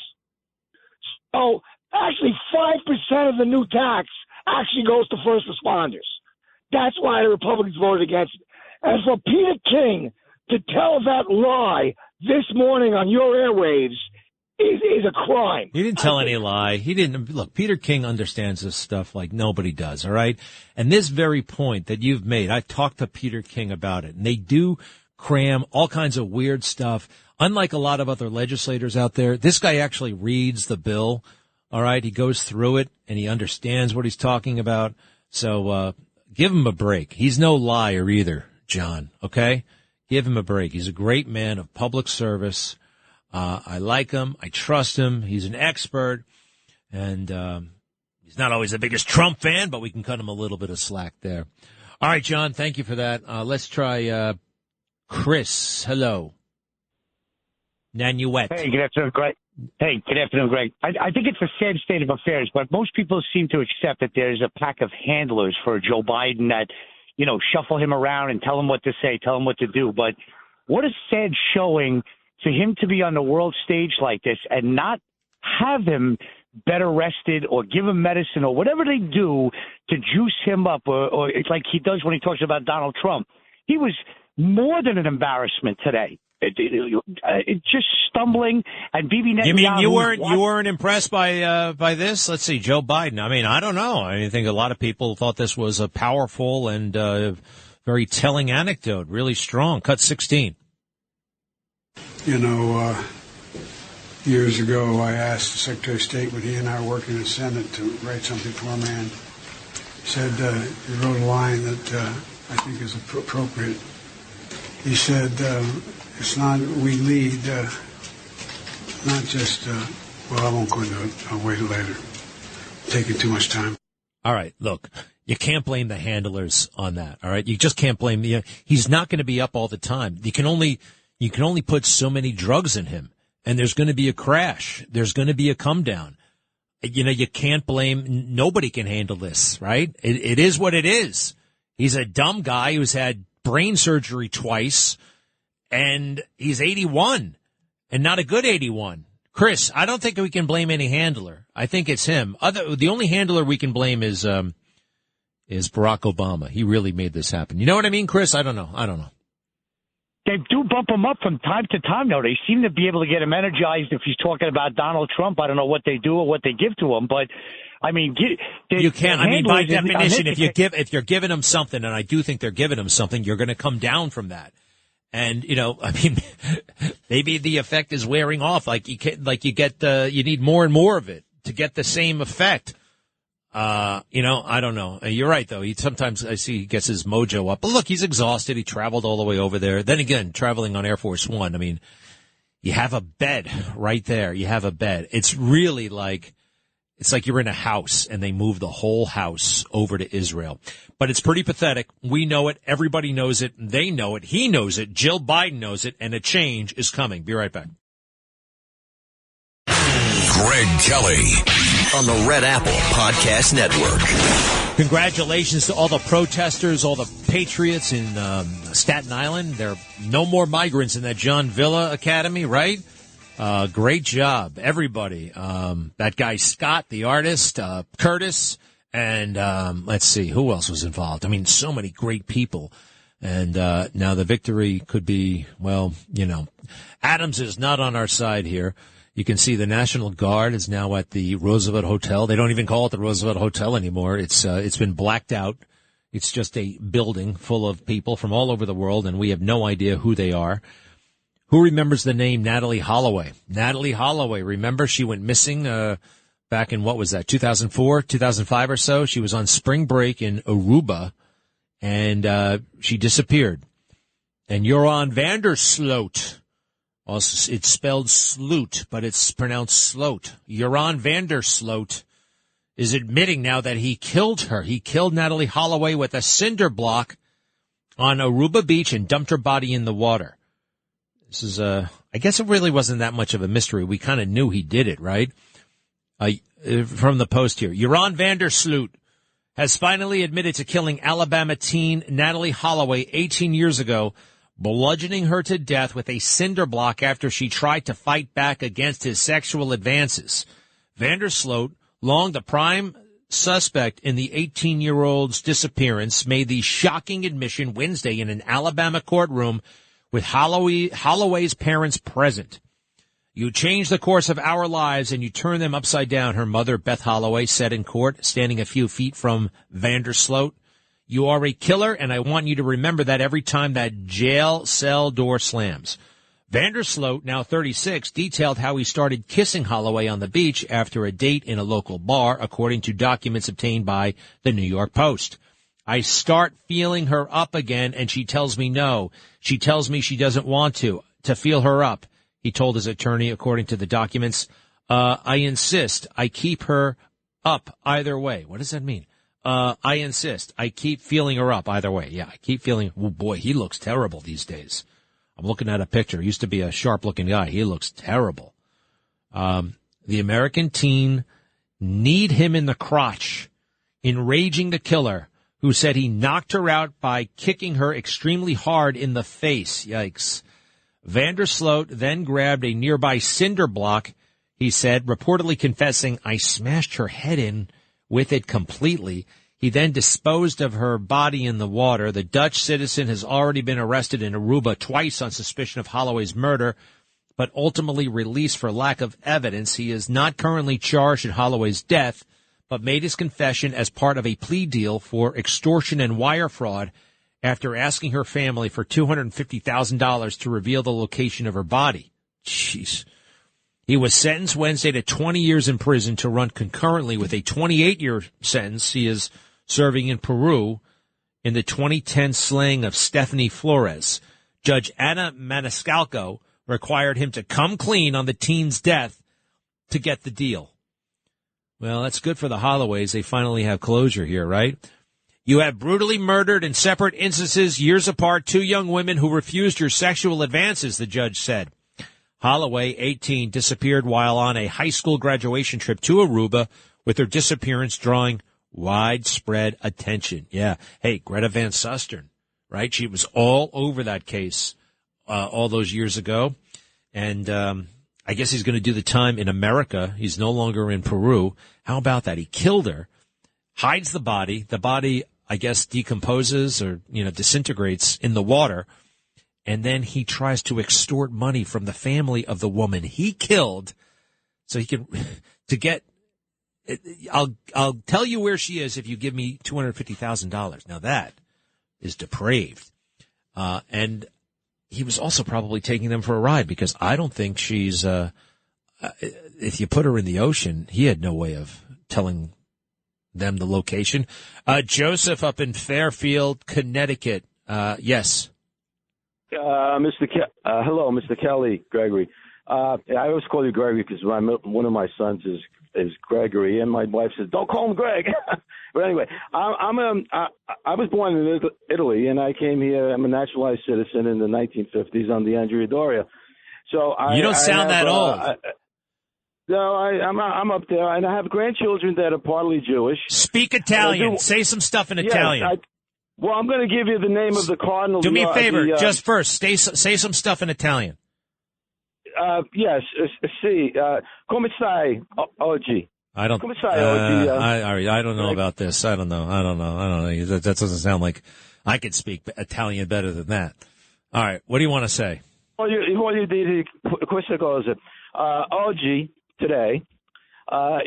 So actually 5% of the new tax actually goes to first responders. That's why the Republicans voted against it. And for Peter King to tell that lie this morning on your airwaves is a crime. He didn't tell any lie. He didn't. Look, Peter King understands this stuff like nobody does, all right? And this very point that you've made, I've talked to Peter King about it, and they do cram all kinds of weird stuff. Unlike a lot of other legislators out there, this guy actually reads the bill, all right? He goes through it, and he understands what he's talking about. So give him a break. He's no liar either, John, okay? Give him a break. He's a great man of public service. I like him. I trust him. He's an expert. And he's not always the biggest Trump fan, but we can cut him a little bit of slack there. All right, John, thank you for that. Let's try Chris. Hello. Nanuet. Hey, good afternoon, Greg. Hey, good afternoon, Greg. I think it's a sad state of affairs, but most people seem to accept that there's a pack of handlers for Joe Biden that, you know, shuffle him around and tell him what to say, tell him what to do. But what a sad showing for him to be on the world stage like this and not have him better rested or give him medicine or whatever they do to juice him up or it's like he does when he talks about Donald Trump. He was more than an embarrassment today. It's just stumbling and Bibi Netanyahu. You mean you weren't impressed by this? Let's see, Joe Biden. I mean, I don't know. I think a lot of people thought this was a powerful and very telling anecdote. Really strong. Cut 16. You know, years ago, I asked the Secretary of State when he and I were working in the Senate to write something for a man. He said he wrote a line that I think is appropriate. He said, it's not we lead, not just, well, I won't go into it. I'll wait later. Taking too much time. All right, look, you can't blame the handlers on that, all right? You just can't blame he's not going to be up all the time. You can only put so many drugs in him, and there's going to be a crash. There's going to be a come down. You know, you can't blame, nobody can handle this, right? It is what it is. He's a dumb guy who's had brain surgery twice, and he's 81, and not a good 81. Chris, I don't think we can blame any handler. I think it's him. The only handler we can blame is Barack Obama. He really made this happen. You know what I mean, Chris? I don't know. They do bump him up from time to time, though. They seem to be able to get him energized if he's talking about Donald Trump. I don't know what they do or what they give to him, but I mean, you can't. I mean, by definition, if you're giving him something, and I do think they're giving him something, you're going to come down from that. And you know, I mean, maybe the effect is wearing off. You need more and more of it to get the same effect. You know, I don't know. You're right, though. Sometimes I see he gets his mojo up. But look, he's exhausted. He traveled all the way over there. Then again, traveling on Air Force One. I mean, you have a bed right there. You have a bed. It's really like, it's like you're in a house and they move the whole house over to Israel. But it's pretty pathetic. We know it. Everybody knows it. They know it. He knows it. Jill Biden knows it. And a change is coming. Be right back. Greg Kelly on the Red Apple Podcast Network. Congratulations to all the protesters, all the patriots in Staten Island. There are no more migrants in that John Villa Academy, right? Great job, everybody. That guy Scott, the artist, Curtis, and let's see, who else was involved? I mean, so many great people. And now the victory could be, well, you know, Adams is not on our side here. You can see the National Guard is now at the Roosevelt Hotel. They don't even call it the Roosevelt Hotel anymore. It's been blacked out. It's just a building full of people from all over the world, and we have no idea who they are. Who remembers the name Natalie Holloway? Natalie Holloway, remember? She went missing back in, what was that, 2004, 2005 or so? She was on spring break in Aruba, and she disappeared. And Joran van der Sloot, also, it's spelled Sloot, but it's pronounced Sloat. Joran van der Sloot is admitting now that he killed her. He killed Natalie Holloway with a cinder block on Aruba Beach and dumped her body in the water. This is I guess it really wasn't that much of a mystery. We kind of knew he did it, right? From the Post here. Joran van der Sloot has finally admitted to killing Alabama teen Natalie Holloway 18 years ago, bludgeoning her to death with a cinder block after she tried to fight back against his sexual advances. Van der Sloot, long the prime suspect in the 18-year-old's disappearance, made the shocking admission Wednesday in an Alabama courtroom with Holloway's parents present. "You changed the course of our lives and you turned them upside down," her mother, Beth Holloway, said in court, standing a few feet from Van der Sloot. "You are a killer, and I want you to remember that every time that jail cell door slams." Van der Sloot, now 36, detailed how he started kissing Holloway on the beach after a date in a local bar, according to documents obtained by the New York Post. "I start feeling her up again, and she tells me no. She tells me she doesn't want to feel her up. He told his attorney, according to the documents, I insist I keep her up either way. What does that mean? I insist I keep feeling her up either way. Yeah, I keep feeling, oh boy, he looks terrible these days. I'm looking at a picture. He used to be a sharp-looking guy. He looks terrible. The American teen kneed him in the crotch, enraging the killer, who said he knocked her out by kicking her extremely hard in the face. Yikes. Vandersloot then grabbed a nearby cinder block, he said, reportedly confessing, I smashed her head in with it completely. He then disposed of her body in the water. The Dutch citizen has already been arrested in Aruba twice on suspicion of Holloway's murder, but ultimately released for lack of evidence. He is not currently charged in Holloway's death, but made his confession as part of a plea deal for extortion and wire fraud after asking her family for $250,000 to reveal the location of her body. Jeez. He was sentenced Wednesday to 20 years in prison to run concurrently with a 28-year sentence he is serving in Peru in the 2010 slaying of Stephanie Flores. Judge Anna Maniscalco required him to come clean on the teen's death to get the deal. Well, that's good for the Holloways. They finally have closure here, right? You have brutally murdered in separate instances years apart 2 young women who refused your sexual advances, the judge said. Holloway, 18, disappeared while on a high school graduation trip to Aruba, with her disappearance drawing widespread attention. Yeah. Hey, Greta Van Susteren, right? She was all over that case all those years ago. And I guess he's going to do the time in America. He's no longer in Peru. How about that? He killed her, hides the body. The body, I guess, decomposes or, disintegrates in the water. And then he tries to extort money from the family of the woman he killed so he can, to get, I'll tell you where she is if you give me $250,000. Now that is depraved. And he was also probably taking them for a ride because I don't think she's, if you put her in the ocean, he had no way of telling them the location. Joseph up in Fairfield, Connecticut. Yes. Hello, Mr. Kelly, Gregory. I always call you Gregory because one of my sons is Gregory, and my wife says, don't call him Greg. But anyway, I was born in Italy, and I came here. I'm a naturalized citizen in the 1950s on the Andrea Doria. So you don't sound that old. No, I'm up there, and I have grandchildren that are partly Jewish. Speak Italian. Say some stuff in Italian. Well, I'm going to give you the name of the cardinal. Do me a favor, just first. Say some stuff in Italian. Yes. Sì. Come stai oggi? I don't. Come stai oggi? I don't know about this. I don't know. That doesn't sound like I could speak Italian better than that. All right. What do you want to say? Voglio dire queste cose. Oggi, today, All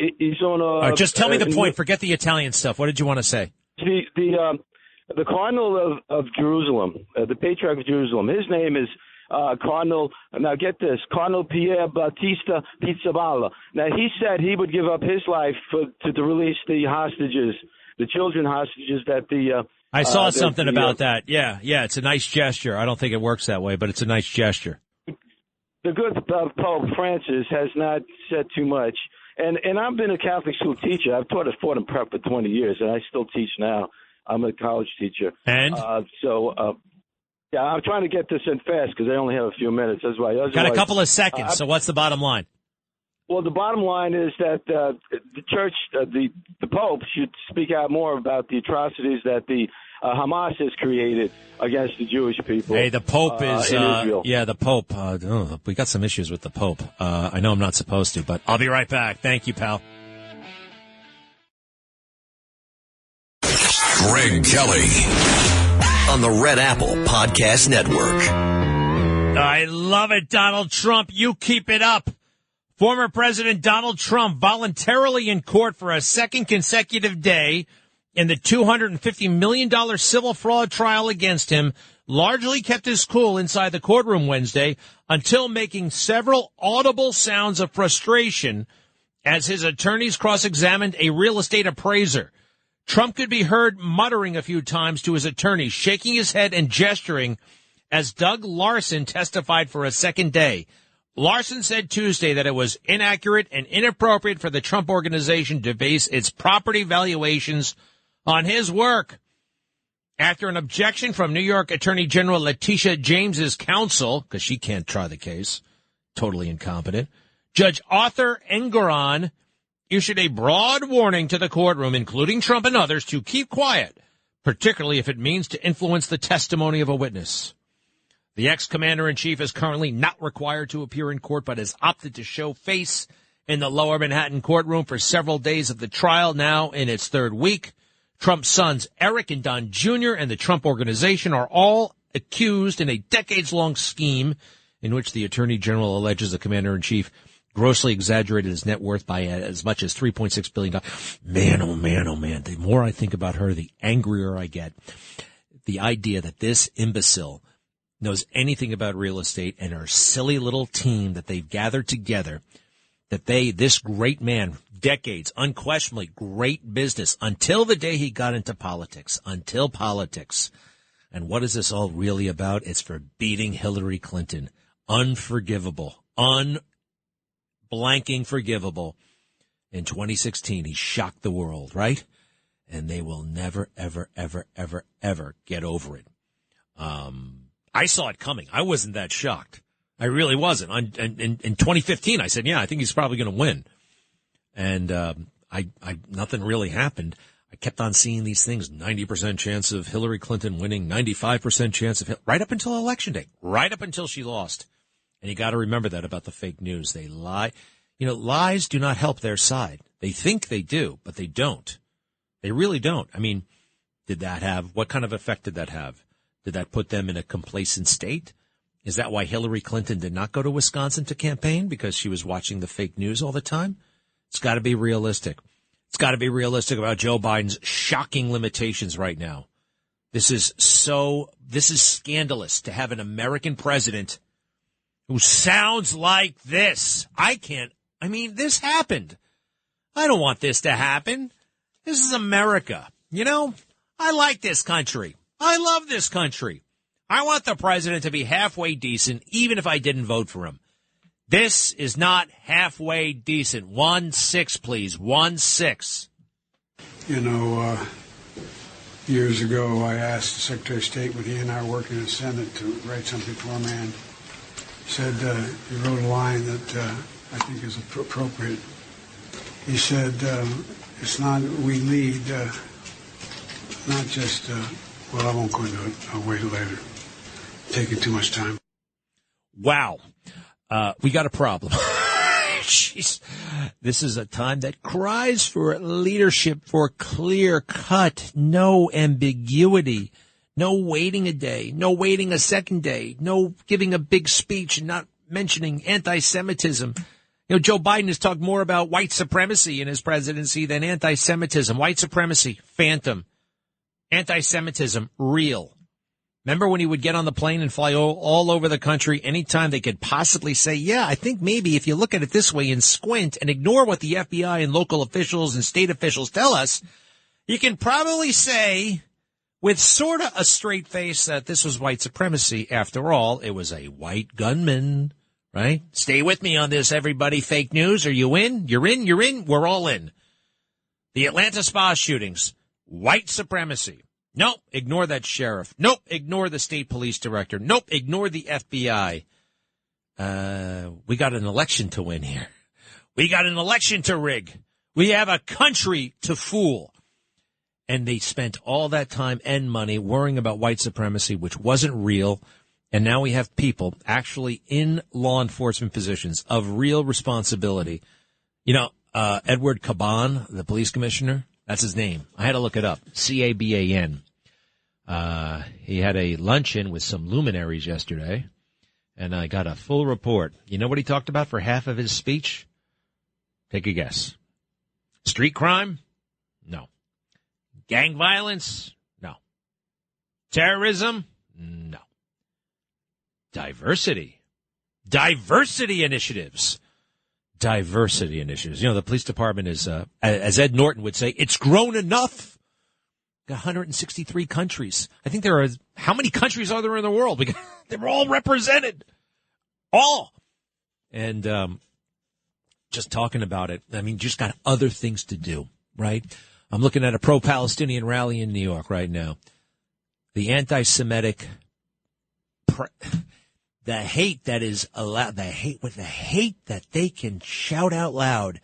right, just tell me the point. Forget the Italian stuff. What did you want to say? The Cardinal of Jerusalem, the Patriarch of Jerusalem, his name is Cardinal, now get this, Cardinal Pier Battista Pizzaballa. Now, he said he would give up his life to release the hostages, the children hostages that the... I saw something about that. Yeah, it's a nice gesture. I don't think it works that way, but it's a nice gesture. The good Pope Francis has not said too much. And I've been a Catholic school teacher. I've taught at Fordham Prep for 20 years, and I still teach now. I'm a college teacher. And? Yeah, I'm trying to get this in fast because I only have a few minutes. That's why. Got a couple of seconds, so what's the bottom line? Well, the bottom line is that the church, the Pope, should speak out more about the atrocities that the Hamas has created against the Jewish people. Hey, the Pope is, in Israel. Yeah, the Pope. We got some issues with the Pope. I know I'm not supposed to, but I'll be right back. Thank you, pal. Greg Kelly on the Red Apple Podcast Network. I love it, Donald Trump. You keep it up. Former President Donald Trump voluntarily in court for a second consecutive day in the $250 million civil fraud trial against him, largely kept his cool inside the courtroom Wednesday until making several audible sounds of frustration as his attorneys cross-examined a real estate appraiser. Trump could be heard muttering a few times to his attorneys, shaking his head and gesturing as Doug Larson testified for a second day. Larson said Tuesday that it was inaccurate and inappropriate for the Trump Organization to base its property valuations on his work. After an objection from New York Attorney General Letitia James's counsel, because she can't try the case, totally incompetent, Judge Arthur Engoron issued a broad warning to the courtroom, including Trump and others, to keep quiet, particularly if it means to influence the testimony of a witness. The ex-commander-in-chief is currently not required to appear in court, but has opted to show face in the Lower Manhattan courtroom for several days of the trial, now in its third week. Trump's sons, Eric and Don Jr., and the Trump Organization are all accused in a decades-long scheme in which the Attorney General alleges the commander-in-chief grossly exaggerated his net worth by as much as $3.6 billion. Man, oh man, oh man. The more I think about her, the angrier I get. The idea that this imbecile knows anything about real estate and her silly little team that they've gathered together, that this great man, decades, unquestionably great business, until the day he got into politics, until politics. And what is this all really about? It's for beating Hillary Clinton. Unforgivable. Blanking forgivable. In 2016, he shocked the world, right? And they will never, ever, ever, ever, ever get over it. I saw it coming. I wasn't that shocked. I really wasn't. In 2015, I said, yeah, I think he's probably going to win. And nothing really happened. I kept on seeing these things. 90% chance of Hillary Clinton winning, 95% chance of right up until Election Day, right up until she lost. And you got to remember that about the fake news. They lie. You know, lies do not help their side. They think they do, but they don't. They really don't. I mean, what kind of effect did that have? Did that put them in a complacent state? Is that why Hillary Clinton did not go to Wisconsin to campaign? Because she was watching the fake news all the time? It's got to be realistic. It's got to be realistic about Joe Biden's shocking limitations right now. This is scandalous to have an American president who sounds like this. This happened. I don't want this to happen. This is America. You know, I like this country. I love this country. I want the president to be halfway decent, even if I didn't vote for him. This is not halfway decent. 1-6, please. 1-6. You know, years ago, I asked the Secretary of State when he and I were working in the Senate to write something for a man. He said, he wrote a line that I think is appropriate. He said, it's not, we lead, not just, well, I won't go into it. I'll wait later. Taking too much time. Wow. We got a problem. Jeez. This is a time that cries for leadership, for clear cut, no ambiguity, no waiting a day, no waiting a second day, no giving a big speech and not mentioning anti-Semitism. You know, Joe Biden has talked more about white supremacy in his presidency than anti-Semitism. White supremacy, phantom. Anti-Semitism, real. Remember when he would get on the plane and fly all over the country anytime they could possibly say, yeah, I think maybe if you look at it this way and squint and ignore what the FBI and local officials and state officials tell us, you can probably say with sort of a straight face that this was white supremacy. After all, it was a white gunman, right? Stay with me on this, everybody. Fake news. Are you in? You're in. You're in. We're all in. The Atlanta spa shootings, white supremacy. Nope, ignore that sheriff. Nope, ignore the state police director. Nope, ignore the FBI. We got an election to win here. We got an election to rig. We have a country to fool. And they spent all that time and money worrying about white supremacy, which wasn't real. And now we have people actually in law enforcement positions of real responsibility. You know, Edward Caban, the police commissioner, that's his name. I had to look it up. Caban. He had a luncheon with some luminaries yesterday, and I got a full report. You know what he talked about for half of his speech? Take a guess. Street crime? No. Gang violence? No. Terrorism? No. Diversity. Diversity initiatives. Diversity initiatives. You know, the police department is, as Ed Norton would say, it's grown enough. Got 163 countries. I think there are, how many countries are there in the world? They're all represented. All. And just talking about it, I mean, just got other things to do, right? I'm looking at a pro-Palestinian rally in New York right now. The anti-Semitic, the hate that is allowed, the hate that they can shout out loud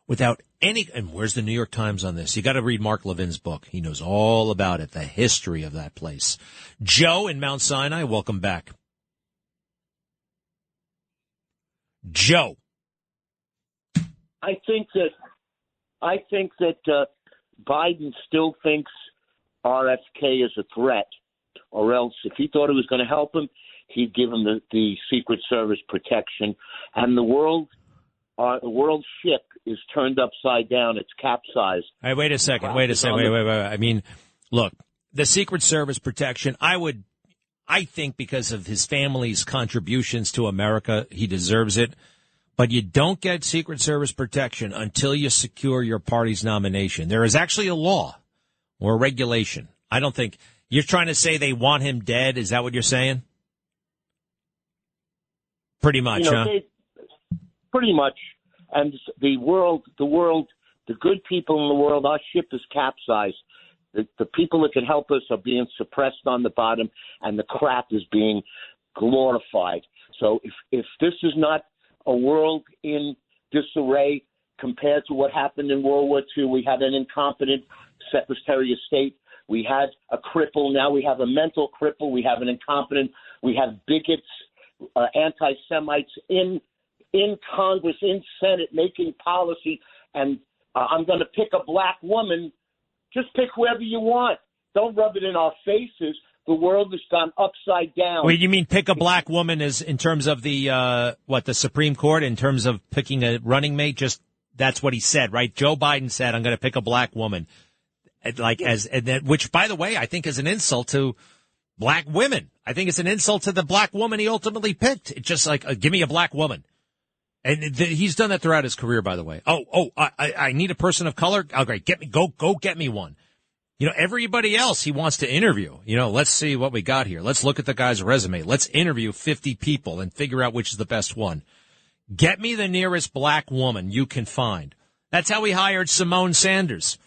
without any, and where's the New York Times on this? You got to read Mark Levin's book. He knows all about it, the history of that place. Joe in Mount Sinai, welcome back. Joe. I think that Biden still thinks RFK is a threat, or else if he thought it was going to help him, he'd give him the Secret Service protection. And the world ship is turned upside down. It's capsized. All right, wait a second. Wait. I mean, look, the Secret Service protection, I think because of his family's contributions to America, he deserves it. But you don't get Secret Service protection until you secure your party's nomination. There is actually a law or a regulation. I don't think you're trying to say they want him dead. Is that what you're saying? Pretty much, huh? Pretty much. And the good people in the world, our ship is capsized. The people that can help us are being suppressed on the bottom, and the crap is being glorified. So if this is not a world in disarray compared to what happened in World War II, we had an incompetent Secretary of State. We had a cripple. Now we have a mental cripple. We have an incompetent. We have bigots, anti-Semites in Congress, in Senate, making policy. And I'm going to pick a black woman. Just pick whoever you want. Don't rub it in our faces. The world has gone upside down. Wait, you mean pick a black woman as in terms of the Supreme Court, in terms of picking a running mate? Just that's what he said, right? Joe Biden said, "I'm going to pick a black woman," which, by the way, I think is an insult to black women. I think it's an insult to the black woman he ultimately picked. It's just like, give me a black woman. And he's done that throughout his career, by the way. I need a person of color. Oh, great. Go get me one. You know, everybody else he wants to interview. You know, let's see what we got here. Let's look at the guy's resume. Let's interview 50 people and figure out which is the best one. Get me the nearest black woman you can find. That's how he hired Simone Sanders.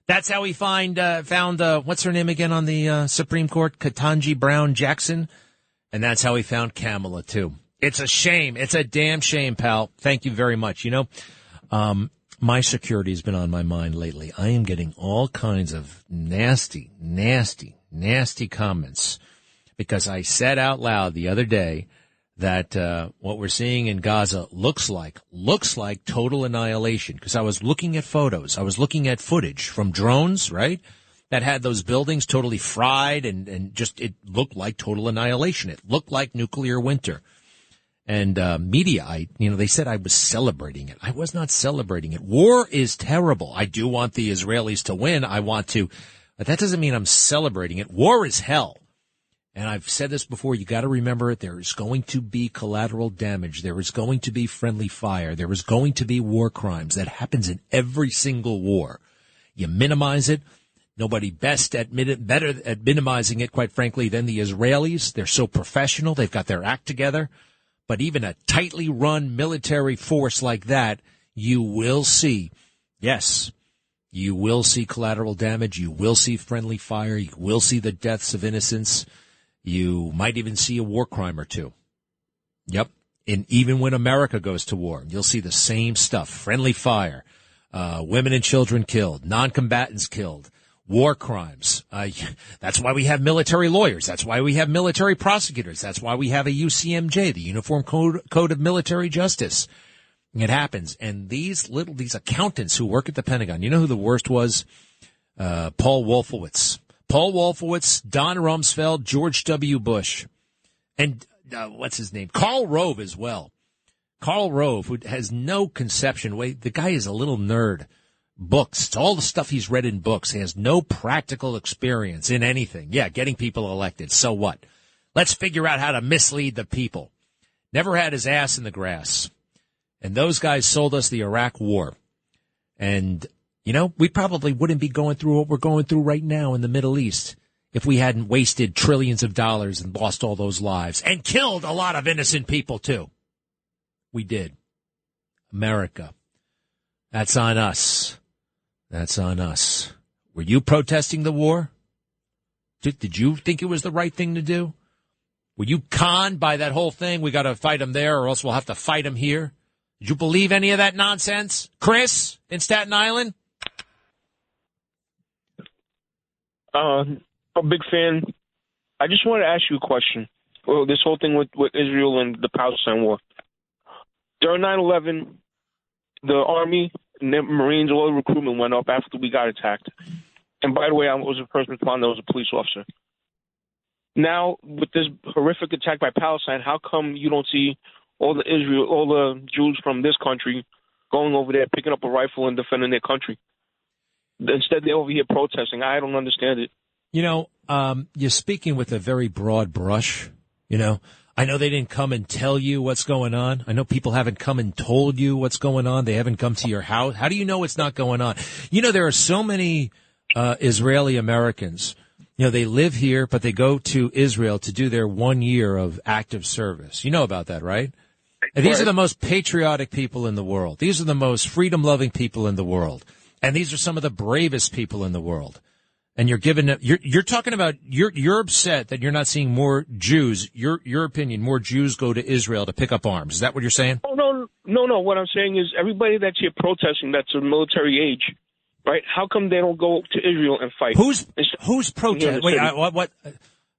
That's how he found what's her name again on the Supreme Court? Ketanji Brown Jackson. And that's how he found Kamala, too. It's a shame. It's a damn shame, pal. Thank you very much. You know, my security has been on my mind lately. I am getting all kinds of nasty comments because I said out loud the other day that what we're seeing in Gaza looks like total annihilation, because I was looking at photos. I was looking at footage from drones, right, that had those buildings totally fried and just it looked like total annihilation. It looked like nuclear winter. And media, they said I was celebrating it. I was not celebrating it. War is terrible. I do want the Israelis to win. But that doesn't mean I'm celebrating it. War is hell. And I've said this before. You got to remember it. There is going to be collateral damage. There is going to be friendly fire. There is going to be war crimes. That happens in every single war. You minimize it. Nobody better at minimizing it, quite frankly, than the Israelis. They're so professional. They've got their act together. But even a tightly run military force like that, you will see, yes, you will see collateral damage. You will see friendly fire. You will see the deaths of innocents. You might even see a war crime or two. Yep. And even when America goes to war, you'll see the same stuff. Friendly fire, women and children killed, non-combatants killed. War crimes. That's why we have military lawyers. That's why we have military prosecutors. That's why we have a UCMJ, the Uniform Code of Military Justice. It happens. And these accountants who work at the Pentagon, you know who the worst was? Paul Wolfowitz. Paul Wolfowitz, Don Rumsfeld, George W. Bush. And what's his name? Karl Rove as well. Karl Rove, who has no conception. The guy is a little nerd. Books. It's all the stuff he's read in books. He has no practical experience in anything. Yeah, getting people elected. So what? Let's figure out how to mislead the people. Never had his ass in the grass. And those guys sold us the Iraq War. And, we probably wouldn't be going through what we're going through right now in the Middle East if we hadn't wasted trillions of dollars and lost all those lives and killed a lot of innocent people, too. We did. America. That's on us. That's on us. Were you protesting the war? Did you think it was the right thing to do? Were you conned by that whole thing? We got to fight them there or else we'll have to fight them here. Did you believe any of that nonsense? Chris in Staten Island? A big fan. I just want to ask you a question. Well, this whole thing with Israel and the Palestine war. During 9/11, the Army and the Marines, all the recruitment went up after we got attacked. And by the way, I was a first responder. I was a police officer. Now, with this horrific attack by Palestine, how come you don't see all the Jews from this country going over there, picking up a rifle and defending their country? Instead, they're over here protesting. I don't understand it. You know, you're speaking with a very broad brush. You know, I know they didn't come and tell you what's going on. I know people haven't come and told you what's going on. They haven't come to your house. How do you know it's not going on? You know, there are so many Israeli Americans. You know, they live here, but they go to Israel to do their 1 year of active service. You know about that, right? And these are the most patriotic people in the world. These are the most freedom-loving people in the world. And these are some of the bravest people in the world. And you're talking about, you're upset that you're not seeing more Jews, your opinion, more Jews go to Israel to pick up arms. Is that what you're saying? Oh, no. What I'm saying is everybody that's here protesting that's of military age, right? How come they don't go to Israel and fight? Who's protesting? Wait, what?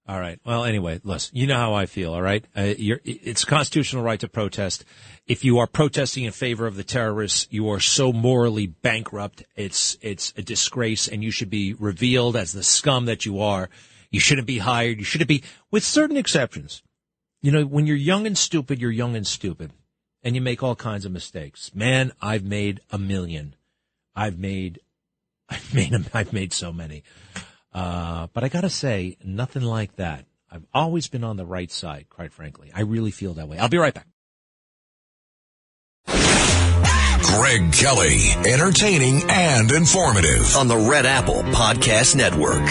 All right. Well, anyway, listen, you know how I feel, all right? It's a constitutional right to protest. If you are protesting in favor of the terrorists, you are so morally bankrupt. It's a disgrace, and you should be revealed as the scum that you are. You shouldn't be hired. You shouldn't be, with certain exceptions. You know, when you're young and stupid, you're young and stupid, and you make all kinds of mistakes. Man, I've made a million. I've made so many. But I gotta say, nothing like that. I've always been on the right side, quite frankly. I really feel that way. I'll be right back. Greg Kelly, entertaining and informative on the Red Apple Podcast Network.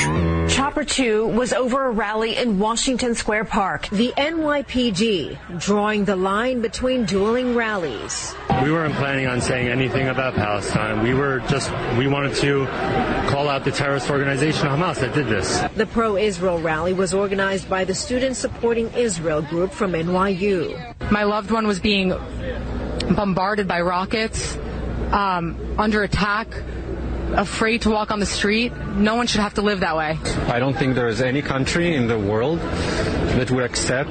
Chopper 2 was over a rally in Washington Square Park. The NYPD drawing the line between dueling rallies. We weren't planning on saying anything about Palestine. We wanted to call out the terrorist organization Hamas that did this. The pro-Israel rally was organized by the Students Supporting Israel group from NYU. My loved one was being bombarded by rockets, under attack, afraid to walk on the street. No one should have to live that way. I don't think there is any country in the world that would accept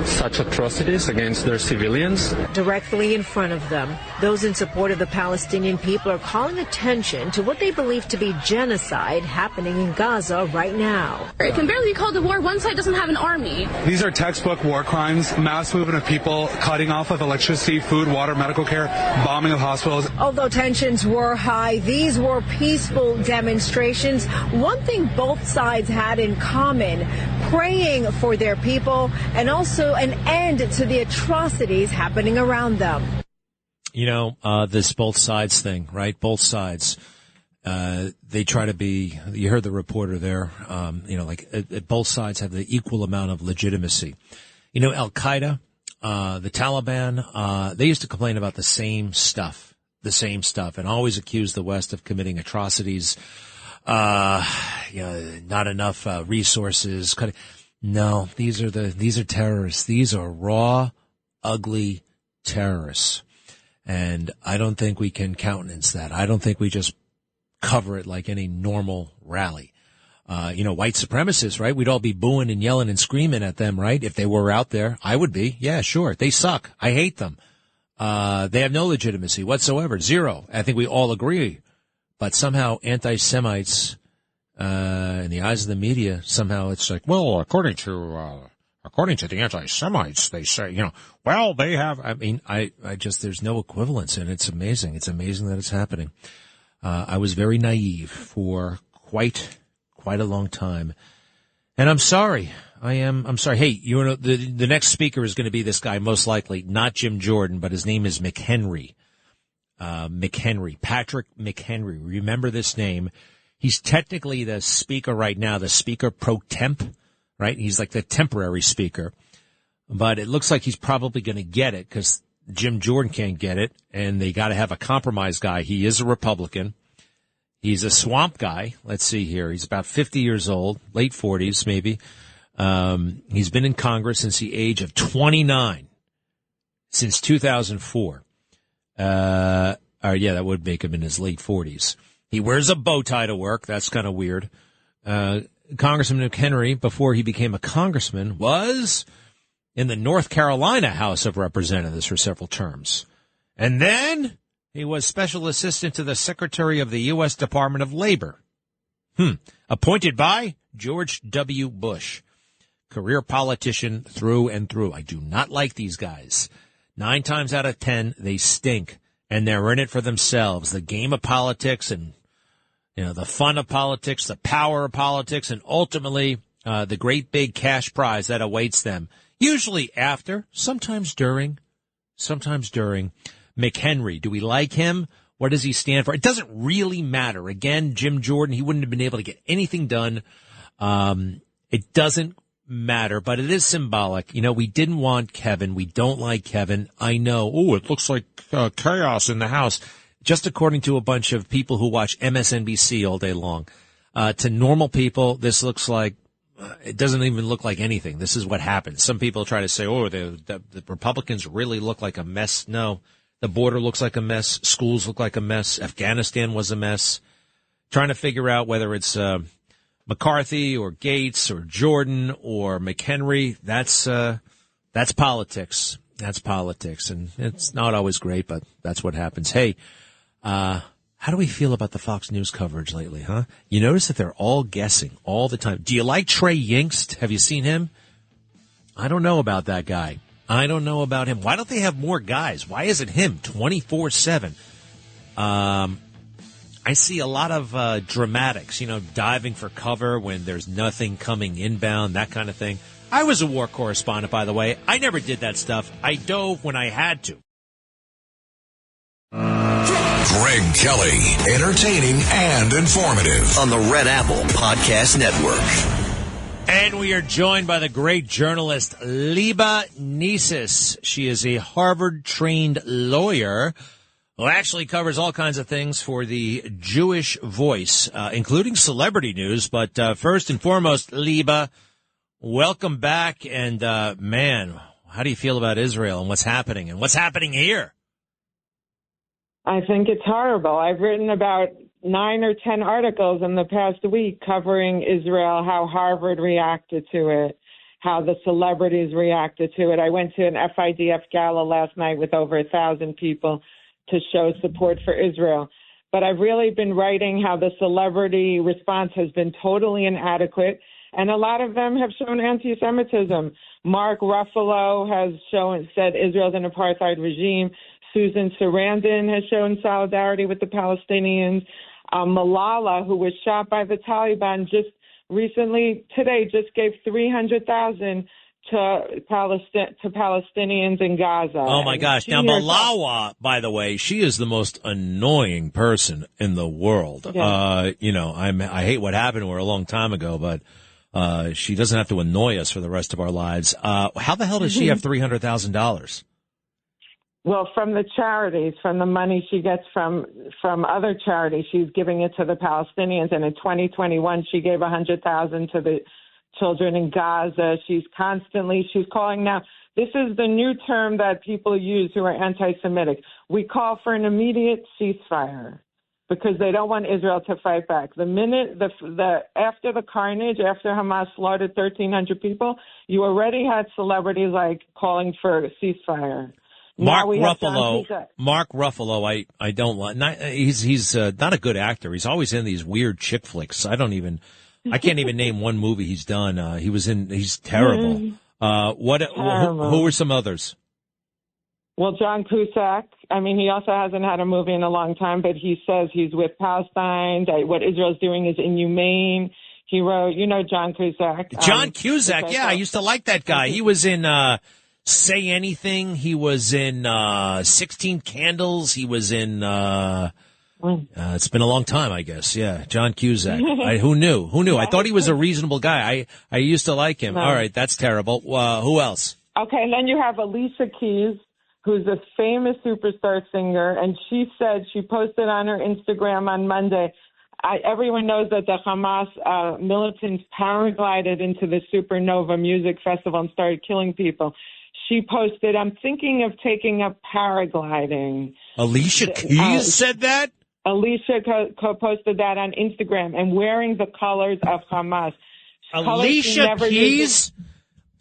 such atrocities against their civilians. Directly in front of them, those in support of the Palestinian people are calling attention to what they believe to be genocide happening in Gaza right now. It can barely be called a war. One side doesn't have an army. These are textbook war crimes, mass movement of people, cutting off of electricity, food, water, medical care, bombing of hospitals. Although tensions were high, these were peaceful demonstrations. One thing both sides had in common, praying for their people and also an end to the atrocities happening around them. You know, this both sides thing, right? Both sides. They try to be, you heard the reporter there, both sides have the equal amount of legitimacy. You know, Al-Qaeda, the Taliban, they used to complain about the same stuff, and always accuse the West of committing atrocities. Not enough resources. No, these are terrorists. These are raw, ugly terrorists. And I don't think we can countenance that. I don't think we just cover it like any normal rally. White supremacists, right? We'd all be booing and yelling and screaming at them, right? If they were out there, I would be. Yeah, sure. They suck. I hate them. They have no legitimacy whatsoever. Zero. I think we all agree. But somehow anti-Semites, in the eyes of the media, somehow it's like, well, according to the anti-Semites, they say, they have, there's no equivalence, and it's amazing. It's amazing that it's happening. I was very naive for quite a long time. And I'm sorry. I'm sorry. Hey, the next speaker is going to be this guy, most likely, not Jim Jordan, but his name is McHenry. Patrick McHenry. Remember this name. He's technically the speaker right now, the speaker pro temp, right? He's like the temporary speaker. but it looks like he's probably going to get it because Jim Jordan can't get it, and they got to have a compromise guy. He is a Republican. He's a swamp guy. Let's see here. He's about 50 years old, late 40s maybe. He's been in Congress since the age of 29, since 2004. Yeah, that would make him in his late 40s. He wears a bow tie to work. That's kind of weird. Congressman McHenry, before he became a congressman, was in the North Carolina House of Representatives for several terms. And then he was special assistant to the Secretary of the U.S. Department of Labor. Appointed by George W. Bush. Career politician through and through. I do not like these guys. 9 times out of 10, they stink. And they're in it for themselves. The game of politics and, the fun of politics, the power of politics, and ultimately the great big cash prize that awaits them. Usually after, sometimes during. McHenry, do we like him? What does he stand for? It doesn't really matter. Again, Jim Jordan, he wouldn't have been able to get anything done. It doesn't matter, but it is symbolic. We didn't want Kevin. We don't like Kevin. I know. Oh, it looks like chaos in the House. Just according to a bunch of people who watch MSNBC all day long. To normal people, this looks like, it doesn't even look like anything. This is what happens. Some people try to say, the Republicans really look like a mess. No, the border looks like a mess. Schools look like a mess. Afghanistan was a mess. Trying to figure out whether it's McCarthy or Gates or Jordan or McHenry, that's politics. That's politics. And it's not always great, but that's what happens. Hey, how do we feel about the Fox News coverage lately, huh? You notice that they're all guessing all the time. Do you like Trey Yingst? Have you seen him? I don't know about that guy. I don't know about him. Why don't they have more guys? Why is it him 24/7? I see a lot of dramatics, diving for cover when there's nothing coming inbound, that kind of thing. I was a war correspondent, by the way. I never did that stuff. I dove when I had to. Greg Kelly, entertaining and informative on the Red Apple Podcast Network. And we are joined by the great journalist Liba Niesis. She is a Harvard-trained lawyer who actually covers all kinds of things for the Jewish Voice, including celebrity news. But first and foremost, Liba, welcome back. And, man, how do you feel about Israel and what's happening here? I think it's horrible. I've written about 9 or 10 articles in the past week covering Israel, how Harvard reacted to it, how the celebrities reacted to it. I went to an FIDF gala last night with over 1,000 people to show support for Israel. But I've really been writing how the celebrity response has been totally inadequate, and a lot of them have shown anti-Semitism. Mark Ruffalo has said Israel's an apartheid regime. Susan Sarandon has shown solidarity with the Palestinians. Malala, who was shot by the Taliban just recently, today, just gave $300,000 to Palestinians in Gaza. Oh, my gosh. Now, Malala, by the way, she is the most annoying person in the world. Yeah. I hate what happened to her a long time ago, but she doesn't have to annoy us for the rest of our lives. How the hell does she have $300,000? Well, from the charities, from the money she gets from other charities, she's giving it to the Palestinians. And in 2021, she gave $100,000 to the children in Gaza. She's calling now. This is the new term that people use who are anti-Semitic. We call for an immediate ceasefire because they don't want Israel to fight back. The minute after the carnage, after Hamas slaughtered 1,300 people, you already had celebrities like calling for a ceasefire. Mark Ruffalo, I don't like. He's not a good actor. He's always in these weird chick flicks. I can't even name one movie he's done. He's terrible. Terrible. Who were some others? Well, John Cusack. I mean, he also hasn't had a movie in a long time, but he says he's with Palestine, that what Israel's doing is inhumane. He wrote, John Cusack. John Cusack, yeah, I used to like that guy. He was in Say Anything. He was in 16 Candles. He was in it's been a long time, I guess. Yeah, John Cusack. Who knew? I thought he was a reasonable guy. I used to like him. No. All right, that's terrible. Who else? Okay, and then you have Alicia Keys, who's a famous superstar singer, and she said she posted on her Instagram on Monday. Everyone knows that the Hamas militants paraglided into the Supernova Music Festival and started killing people. She posted, "I'm thinking of taking up paragliding." Alicia Keys said that? Alicia posted that on Instagram and wearing the colors of Hamas. Alicia Keys?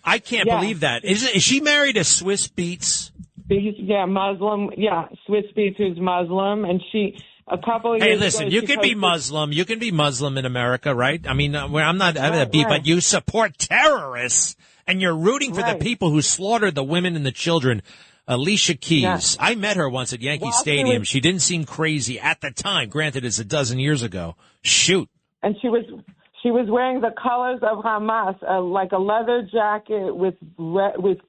I can't believe that. Is she married to Swiss Beats? Yeah, Muslim. Yeah, Swiss Beats, who's Muslim, and she a couple of Hey, years listen, ago, you she can be posted- Muslim. You can be Muslim in America, right? I mean, I'm not having a beef, right. but you support terrorists, and you're rooting for the people who slaughtered the women and the children. Alicia Keys. I met her once at Yankee Stadium. She didn't seem crazy at the time. Granted, it's a dozen years ago. Shoot. And she was wearing the colors of Hamas, like a leather jacket with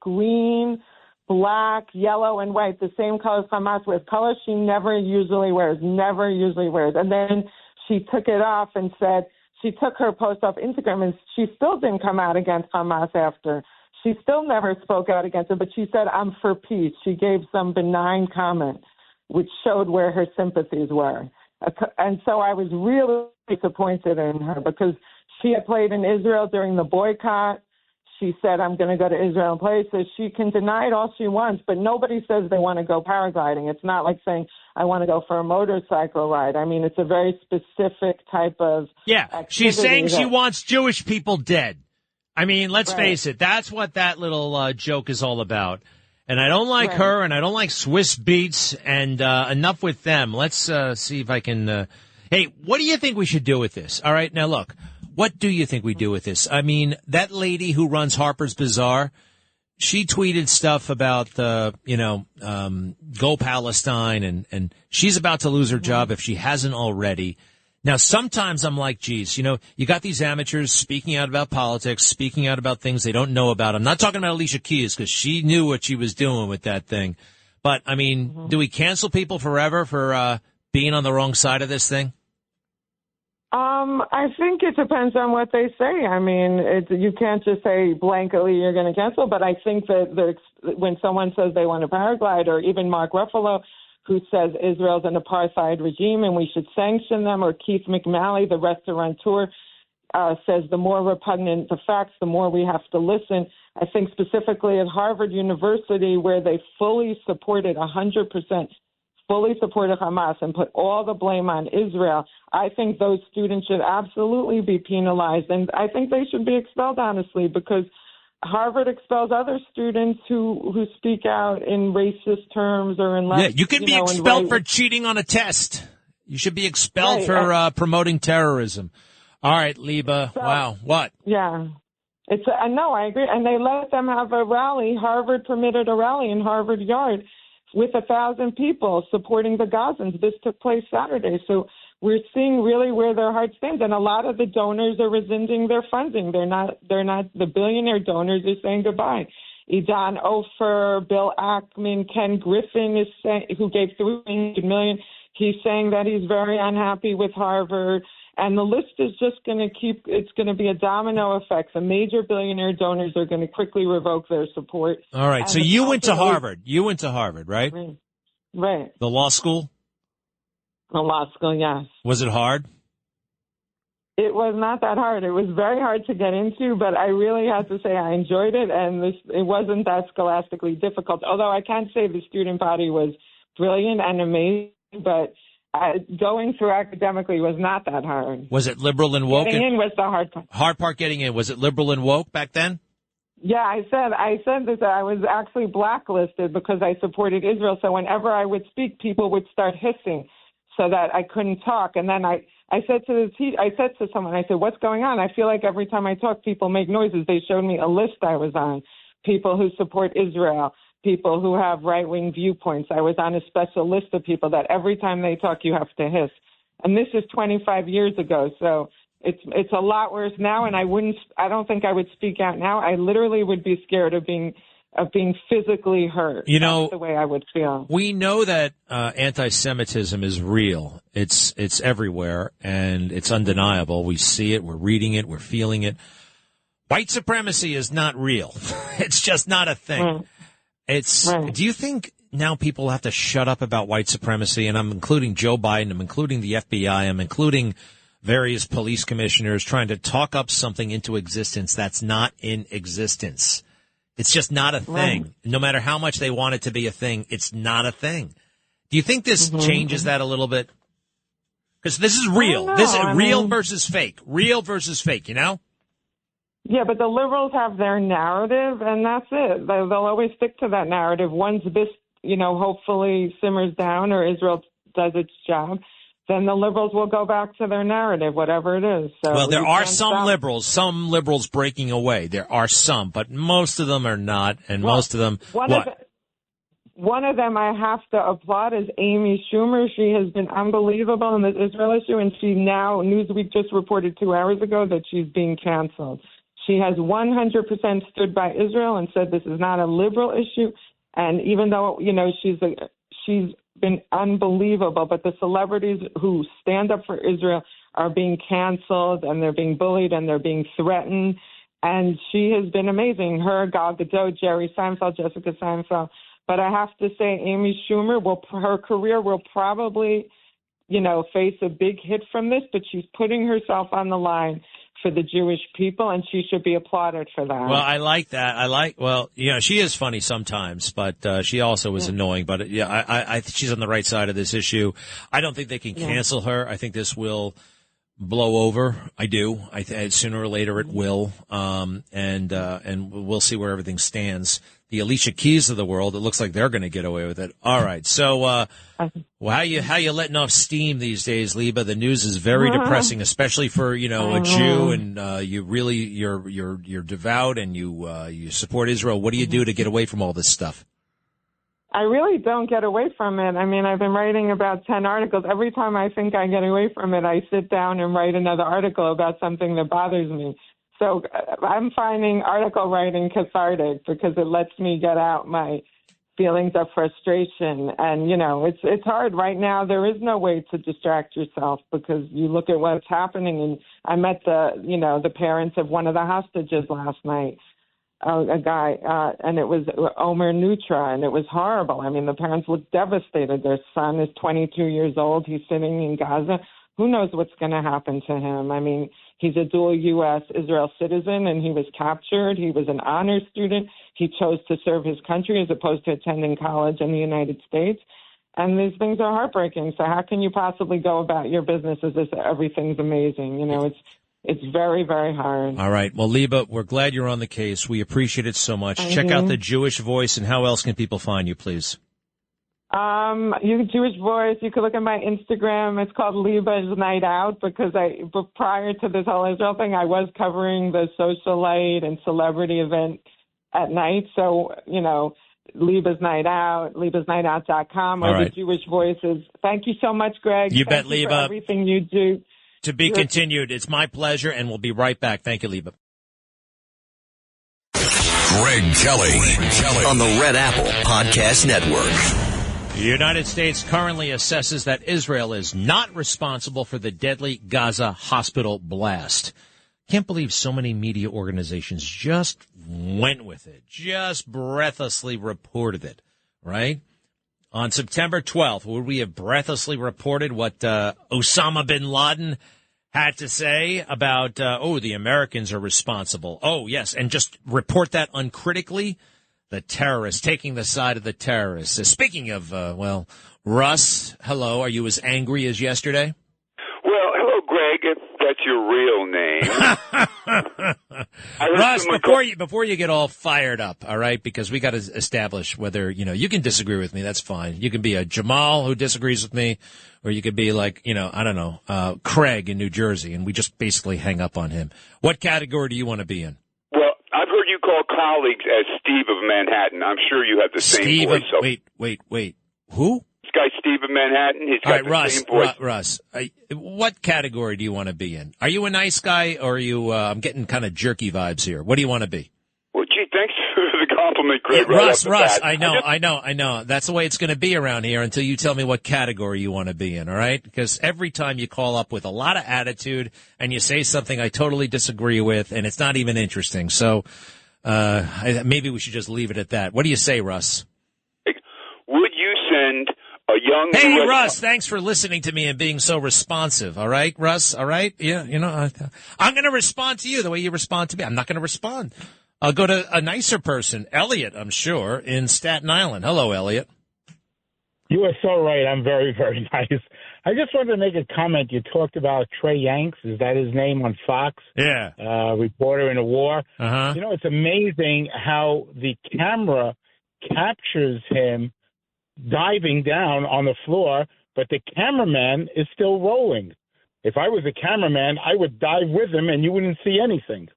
green, black, yellow, and white, the same colors Hamas wears, colors she never usually wears. And then she took it off and said, she took her post off Instagram, and she still didn't come out against Hamas after. She still never spoke out against it, but she said, "I'm for peace." She gave some benign comment, which showed where her sympathies were. And so I was really disappointed in her because she had played in Israel during the boycott. She said, "I'm going to go to Israel and play." So she can deny it all she wants, but nobody says they want to go paragliding. It's not like saying, "I want to go for a motorcycle ride." I mean, it's a very specific type of She's saying she that- wants Jewish people dead. I mean, let's face it. That's what that little joke is all about. And I don't like her, and I don't like Swiss Beats, and enough with them. Let's see if I can... Hey, what do you think we should do with this? All right, now look, what do you think we do with this? I mean, that lady who runs Harper's Bazaar, she tweeted stuff about, Go Palestine, and she's about to lose her job if she hasn't already. Now, sometimes I'm like, geez, you got these amateurs speaking out about politics, speaking out about things they don't know about. I'm not talking about Alicia Keys because she knew what she was doing with that thing. But, I mean, do we cancel people forever for being on the wrong side of this thing? I think it depends on what they say. I mean, you can't just say blankly you're going to cancel, but I think that when someone says they want to paraglide, or even Mark Ruffalo, who says Israel's an apartheid regime and we should sanction them, or Keith McMalley, the restaurateur, says the more repugnant the facts, the more we have to listen. I think specifically at Harvard University, where they fully supported 100%, fully supported Hamas and put all the blame on Israel, I think those students should absolutely be penalized. And I think they should be expelled, honestly, because Harvard expels other students who speak out in racist terms or in less. Yeah, you can be expelled for cheating on a test. You should be expelled for promoting terrorism. All right, Liba. Wow. What? Yeah. No, I agree. And they let them have a rally. Harvard permitted a rally in Harvard Yard with 1,000 people supporting the Gazans. This took place Saturday. So we're seeing really where their heart stands, and a lot of the donors are rescinding their funding. They're not the billionaire donors are saying goodbye. Idan Ofer, Bill Ackman, Ken Griffin who gave $300 million. He's saying that he's very unhappy with Harvard, and the list is just going to it's going to be a domino effect. The major billionaire donors are going to quickly revoke their support. All right. So you went to Harvard. You went to Harvard, right? Right. The law school? The law school, yes. Was it hard? It was not that hard. It was very hard to get into, but I really have to say I enjoyed it, and it wasn't that scholastically difficult. Although I can't say the student body was brilliant and amazing, but going through academically was not that hard. Was it liberal and woke? Getting in was the hard part. Hard part getting in. Was it liberal and woke back then? Yeah, I said this. I was actually blacklisted because I supported Israel. So whenever I would speak, people would start hissing so that I couldn't talk. And then I said to someone, I said, "What's going on? I feel like every time I talk, people make noises." They showed me a list I was on, people who support Israel, people who have right-wing viewpoints. I was on a special list of people that every time they talk, you have to hiss. And this is 25 years ago, so it's a lot worse now. And I don't think I would speak out now. I literally would be scared of being physically hurt. That's the way I would feel. We know that anti-Semitism is real. It's everywhere, and it's undeniable. We see it, we're reading it, we're feeling it. White supremacy is not real. It's just not a thing. Do you think now people have to shut up about white supremacy? And I'm including Joe Biden. I'm including the FBI. I'm including various police commissioners trying to talk up something into existence that's not in existence. It's just not a thing. No matter how much they want it to be a thing, it's not a thing. Do you think this changes that a little bit? Because this is real. This is real versus fake. Real versus fake, you know? Yeah, but the liberals have their narrative, and that's it. They'll always stick to that narrative. Once this, hopefully simmers down or Israel does its job, then the liberals will go back to their narrative, whatever it is. So well, there are some liberals breaking away. There are some, but most of them are not, and most of them, One of them I have to applaud is Amy Schumer. She has been unbelievable in this Israel issue, and Newsweek just reported 2 hours ago that she's being canceled. She has 100% stood by Israel and said this is not a liberal issue. And even though, she's been unbelievable, but the celebrities who stand up for Israel are being canceled, and they're being bullied, and they're being threatened. And she has been amazing. Her, Gal Gadot, Jerry Seinfeld, Jessica Seinfeld. But I have to say, Amy Schumer, her career will probably, face a big hit from this, but she's putting herself on the line for the Jewish people, and she should be applauded for that. Well, I like that. She is funny sometimes, but she also is annoying. But I think she's on the right side of this issue. I don't think they can cancel her. I think this will blow over. I do. Sooner or later it will. And we'll see where everything stands. The Alicia Keys of the world, it looks like they're going to get away with it. All right. So, how you letting off steam these days, Liba? The news is very depressing, especially for, a Jew, and, you're devout, and you support Israel. What do you do to get away from all this stuff? I really don't get away from it. I mean, I've been writing about 10 articles. Every time I think I get away from it, I sit down and write another article about something that bothers me. So I'm finding article writing cathartic because it lets me get out my feelings of frustration. And, it's hard right now. There is no way to distract yourself because you look at what's happening. And I met the parents of one of the hostages last night, a guy, and it was Omer Nutra, and it was horrible. I mean, the parents looked devastated. Their son is 22 years old. He's sitting in Gaza. Who knows what's going to happen to him? I mean, he's a dual U.S.-Israel citizen, and he was captured. He was an honor student. He chose to serve his country as opposed to attending college in the United States. And these things are heartbreaking. So how can you possibly go about your business as if everything's amazing? It's very, very hard. All right. Well, Liba, we're glad you're on the case. We appreciate it so much. Mm-hmm. Check out the Jewish Voice, and how else can people find you, please? Jewish Voice. You can look at my Instagram. It's called Liba's Night Out because but prior to this whole Israel thing, I was covering the socialite and celebrity event at night. So, Liba's Night Out, libasnightout.com, or the Jewish Voices. Thank you so much, Greg. You bet, Liba. For everything you do. To be continued. It's my pleasure, and we'll be right back. Thank you, Liba. Greg Kelly on the Red Apple Podcast Network. The United States currently assesses that Israel is not responsible for the deadly Gaza hospital blast. Can't believe so many media organizations just went with it, just breathlessly reported it, right? On September 12th, would we have breathlessly reported what Osama bin Laden had to say about, the Americans are responsible. Oh, yes, and just report that uncritically? The terrorists, taking the side of the terrorists. Speaking of, Russ, hello, are you as angry as yesterday? Well, hello, Greg, if that's your real name. Russ, before you get all fired up, all right, because we got to establish whether, you can disagree with me, that's fine. You can be a Jamal who disagrees with me, or you could be like, I don't know, Craig in New Jersey, and we just basically hang up on him. What category do you want to be in? Well, I've heard you call colleagues as Steve of Manhattan. I'm sure you have the same voice. Wait. Who? This guy, Steve of Manhattan. He's got the same voice. Russ, what category do you want to be in? Are you a nice guy, or are you, I'm getting kind of jerky vibes here. What do you want to be? Well, gee, thanks for the compliment. compliment, Greg. Russ, Right off the bat. I know. That's the way it's going to be around here until you tell me what category you want to be in, all right? Because every time you call up with a lot of attitude and you say something I totally disagree with, and it's not even interesting. So maybe we should just leave it at that. What do you say, Russ? Would you send a young... Hey, Russ, thanks for listening to me and being so responsive, all right, Russ? All right? Yeah, I'm going to respond to you the way you respond to me. I'm not going to respond. I'll go to a nicer person, Elliot, I'm sure, in Staten Island. Hello, Elliot. You are so right. I'm very, very nice. I just wanted to make a comment. You talked about Trey Yanks. Is that his name on Fox? Yeah. Reporter in a war. Uh-huh. It's amazing how the camera captures him diving down on the floor, but the cameraman is still rolling. If I was a cameraman, I would dive with him and you wouldn't see anything.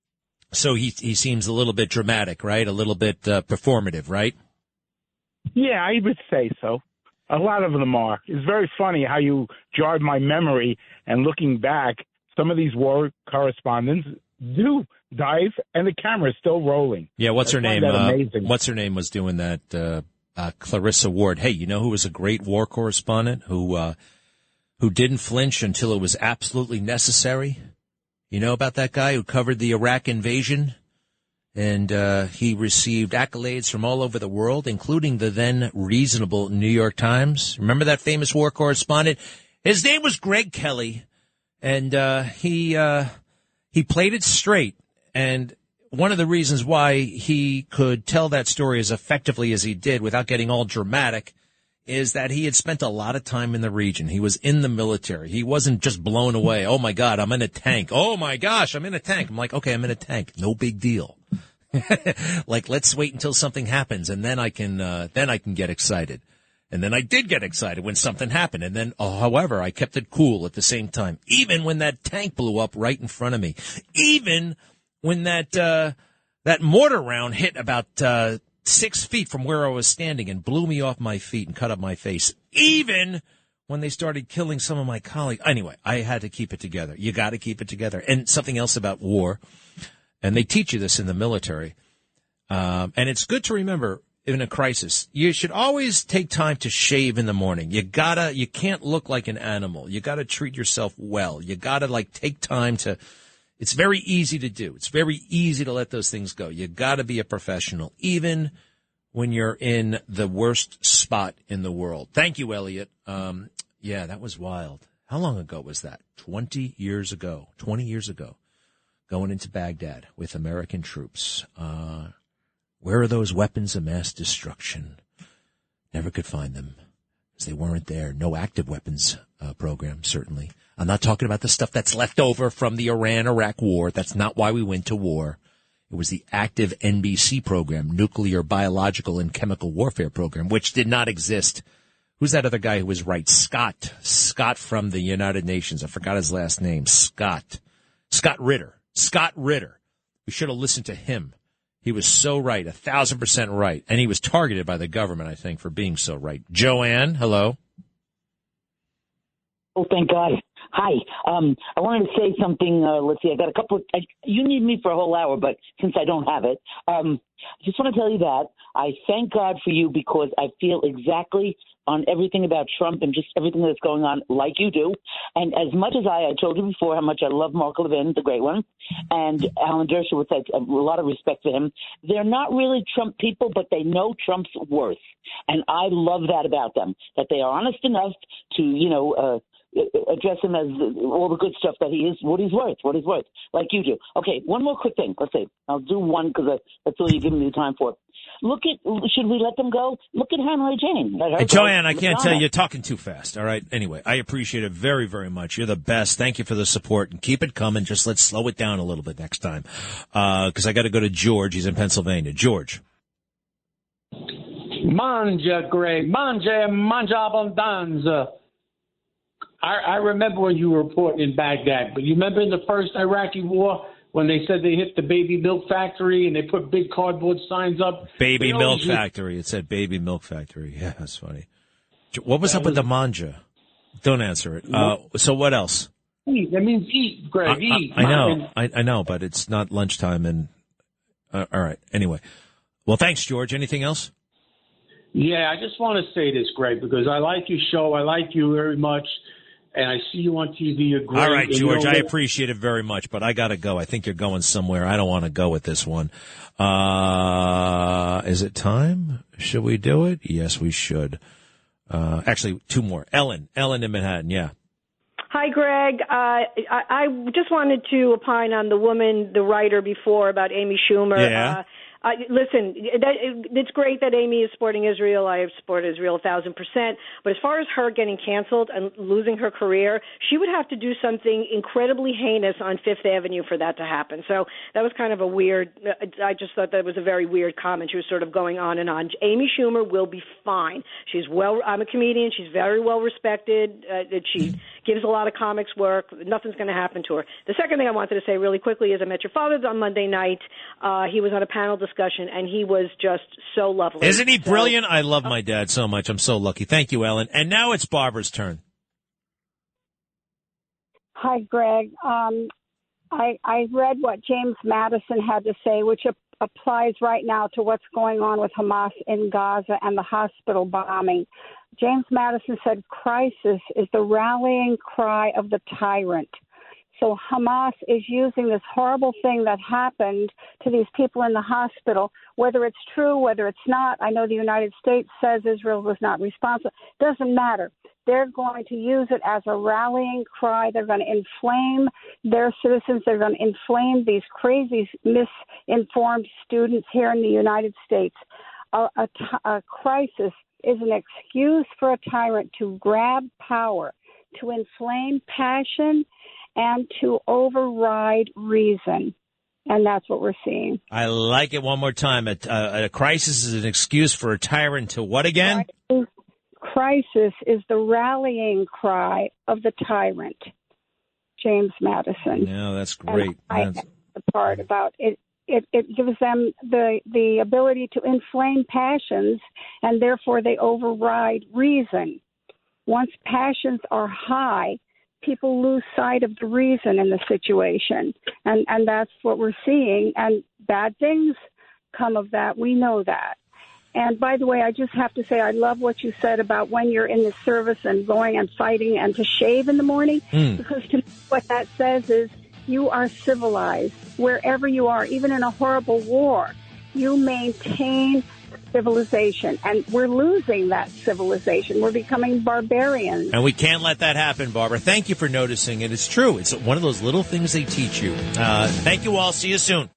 So he seems a little bit dramatic, right? A little bit performative, right? Yeah, I would say so. A lot of them are. It's very funny how you jarred my memory, and looking back, some of these war correspondents do dive, and the camera is still rolling. Yeah, what's her name? Amazing. What's her name was doing that? Clarissa Ward. Hey, you know who was a great war correspondent who didn't flinch until it was absolutely necessary? You know about that guy who covered the Iraq invasion? And he received accolades from all over the world, including the then reasonable New York Times. Remember that famous war correspondent? His name was Greg Kelly, and he played it straight. And one of the reasons why he could tell that story as effectively as he did without getting all dramatic is that he had spent a lot of time in the region. He was in the military. He wasn't just blown away. Oh, my God, I'm in a tank. Oh, my gosh, I'm in a tank. I'm like, okay, I'm in a tank. No big deal. Like, let's wait until something happens, and then I can get excited. And then I did get excited when something happened. And then, however, I kept it cool at the same time, even when that tank blew up right in front of me, even when that mortar round hit about 6 feet from where I was standing and blew me off my feet and cut up my face, even when they started killing some of my colleagues. Anyway, I had to keep it together. You got to keep it together. And something else about war, and they teach you this in the military, and it's good to remember in a crisis, you should always take time to shave in the morning. You can't look like an animal. You gotta treat yourself well. You gotta take time to, it's very easy to do. It's very easy to let those things go. You gotta be a professional, even when you're in the worst spot in the world. Thank you, Elliot. Yeah, that was wild. How long ago was that? 20 years ago. 20 years ago. Going into Baghdad with American troops. Where are those weapons of mass destruction? Never could find them, because they weren't there. No active weapons program, certainly. I'm not talking about the stuff that's left over from the Iran-Iraq war. That's not why we went to war. It was the active NBC program, nuclear, biological, and chemical warfare program, which did not exist. Who's that other guy who was right? Scott from the United Nations. I forgot his last name. Scott Ritter. We should have listened to him. He was so right, 1,000% right. And he was targeted by the government, I think, for being so right. Joanne, hello. Oh, thank God. Hi. I wanted to say something. Let's see. I got a couple of, you need me for a whole hour, but since I don't have it, I just want to tell you that I thank God for you, because I feel exactly on everything about Trump and just everything that's going on like you do. And as much as I told you before how much I love Mark Levin, the great one, and Alan Dershowitz, I have a lot of respect for him. They're not really Trump people, but they know Trump's worth. And I love that about them, that they are honest enough to, address him as all the good stuff that he is, what he's worth, like you do. Okay, one more quick thing. Let's say I'll do one because that's all you're giving me the time for. Should we let them go? Look at Hanley Jane. Hey, Joanne, I can't tell you, you're talking too fast. All right. Anyway, I appreciate it very, very much. You're the best. Thank you for the support, and keep it coming. Just let's slow it down a little bit next time. Because I got to go to George. He's in Pennsylvania. George. Manja, Greg. Manja abundanza. I remember when you were reporting in Baghdad, but you remember in the first Iraqi war when they said they hit the baby milk factory and they put big cardboard signs up? Baby milk factory. It said baby milk factory. Yeah, that's funny. What was up with the manja? Don't answer it. So what else? Eat. That means eat, Greg. Eat. I know, but it's not lunchtime. And all right. Anyway, Well, thanks, George. Anything else? Yeah, I just want to say this, Greg, because I like your show. I like you very much. And I see you on TV. You're great. All right, George, I appreciate it very much, but I got to go. I think you're going somewhere. I don't want to go with this one. Is it time? Should we do it? Yes, we should. Actually, two more. Ellen in Manhattan, yeah. Hi, Greg. I just wanted to opine on the woman, the writer before, about Amy Schumer. Yeah. Listen, it's great that Amy is supporting Israel. I support Israel 1,000%. But as far as her getting canceled and losing her career, she would have to do something incredibly heinous on Fifth Avenue for that to happen. So that was kind of a weird, I just thought that was a very weird comment. She was sort of going on and on. Amy Schumer will be fine. I'm a comedian. She's very well respected. She gives a lot of comics work. Nothing's going to happen to her. The second thing I wanted to say really quickly is I met your father on Monday night. He was on a panel discussion, and he was just so lovely. Isn't he brilliant? I love my dad so much. I'm so lucky. Thank you, Ellen. And now it's Barbara's turn. Hi, Greg. I read what James Madison had to say, which applies right now to what's going on with Hamas in Gaza and the hospital bombing. James Madison said, "Crisis is the rallying cry of the tyrant." So Hamas is using this horrible thing that happened to these people in the hospital, whether it's true, whether it's not. I know the United States says Israel was not responsible. Doesn't matter. They're going to use it as a rallying cry. They're going to inflame their citizens. They're going to inflame these crazy, misinformed students here in the United States. A crisis is an excuse for a tyrant to grab power, to inflame passion, and to override reason. And that's what we're seeing. I like it. One more time. A crisis is an excuse for a tyrant to what again? Crisis is the rallying cry of the tyrant. James Madison. Yeah, that's great. And the part about it. It gives them the ability to inflame passions, and therefore they override reason. Once passions are high, people lose sight of the reason in the situation. And that's what we're seeing. And bad things come of that. We know that. And by the way, I just have to say, I love what you said about when you're in the service and going and fighting and to shave in the morning, because to me what that says is you are civilized. Wherever you are, even in a horrible war, you maintain civilization. And we're losing that civilization. We're becoming barbarians. And we can't let that happen, Barbara. Thank you for noticing it. It's true. It's one of those little things they teach you. Thank you all. See you soon.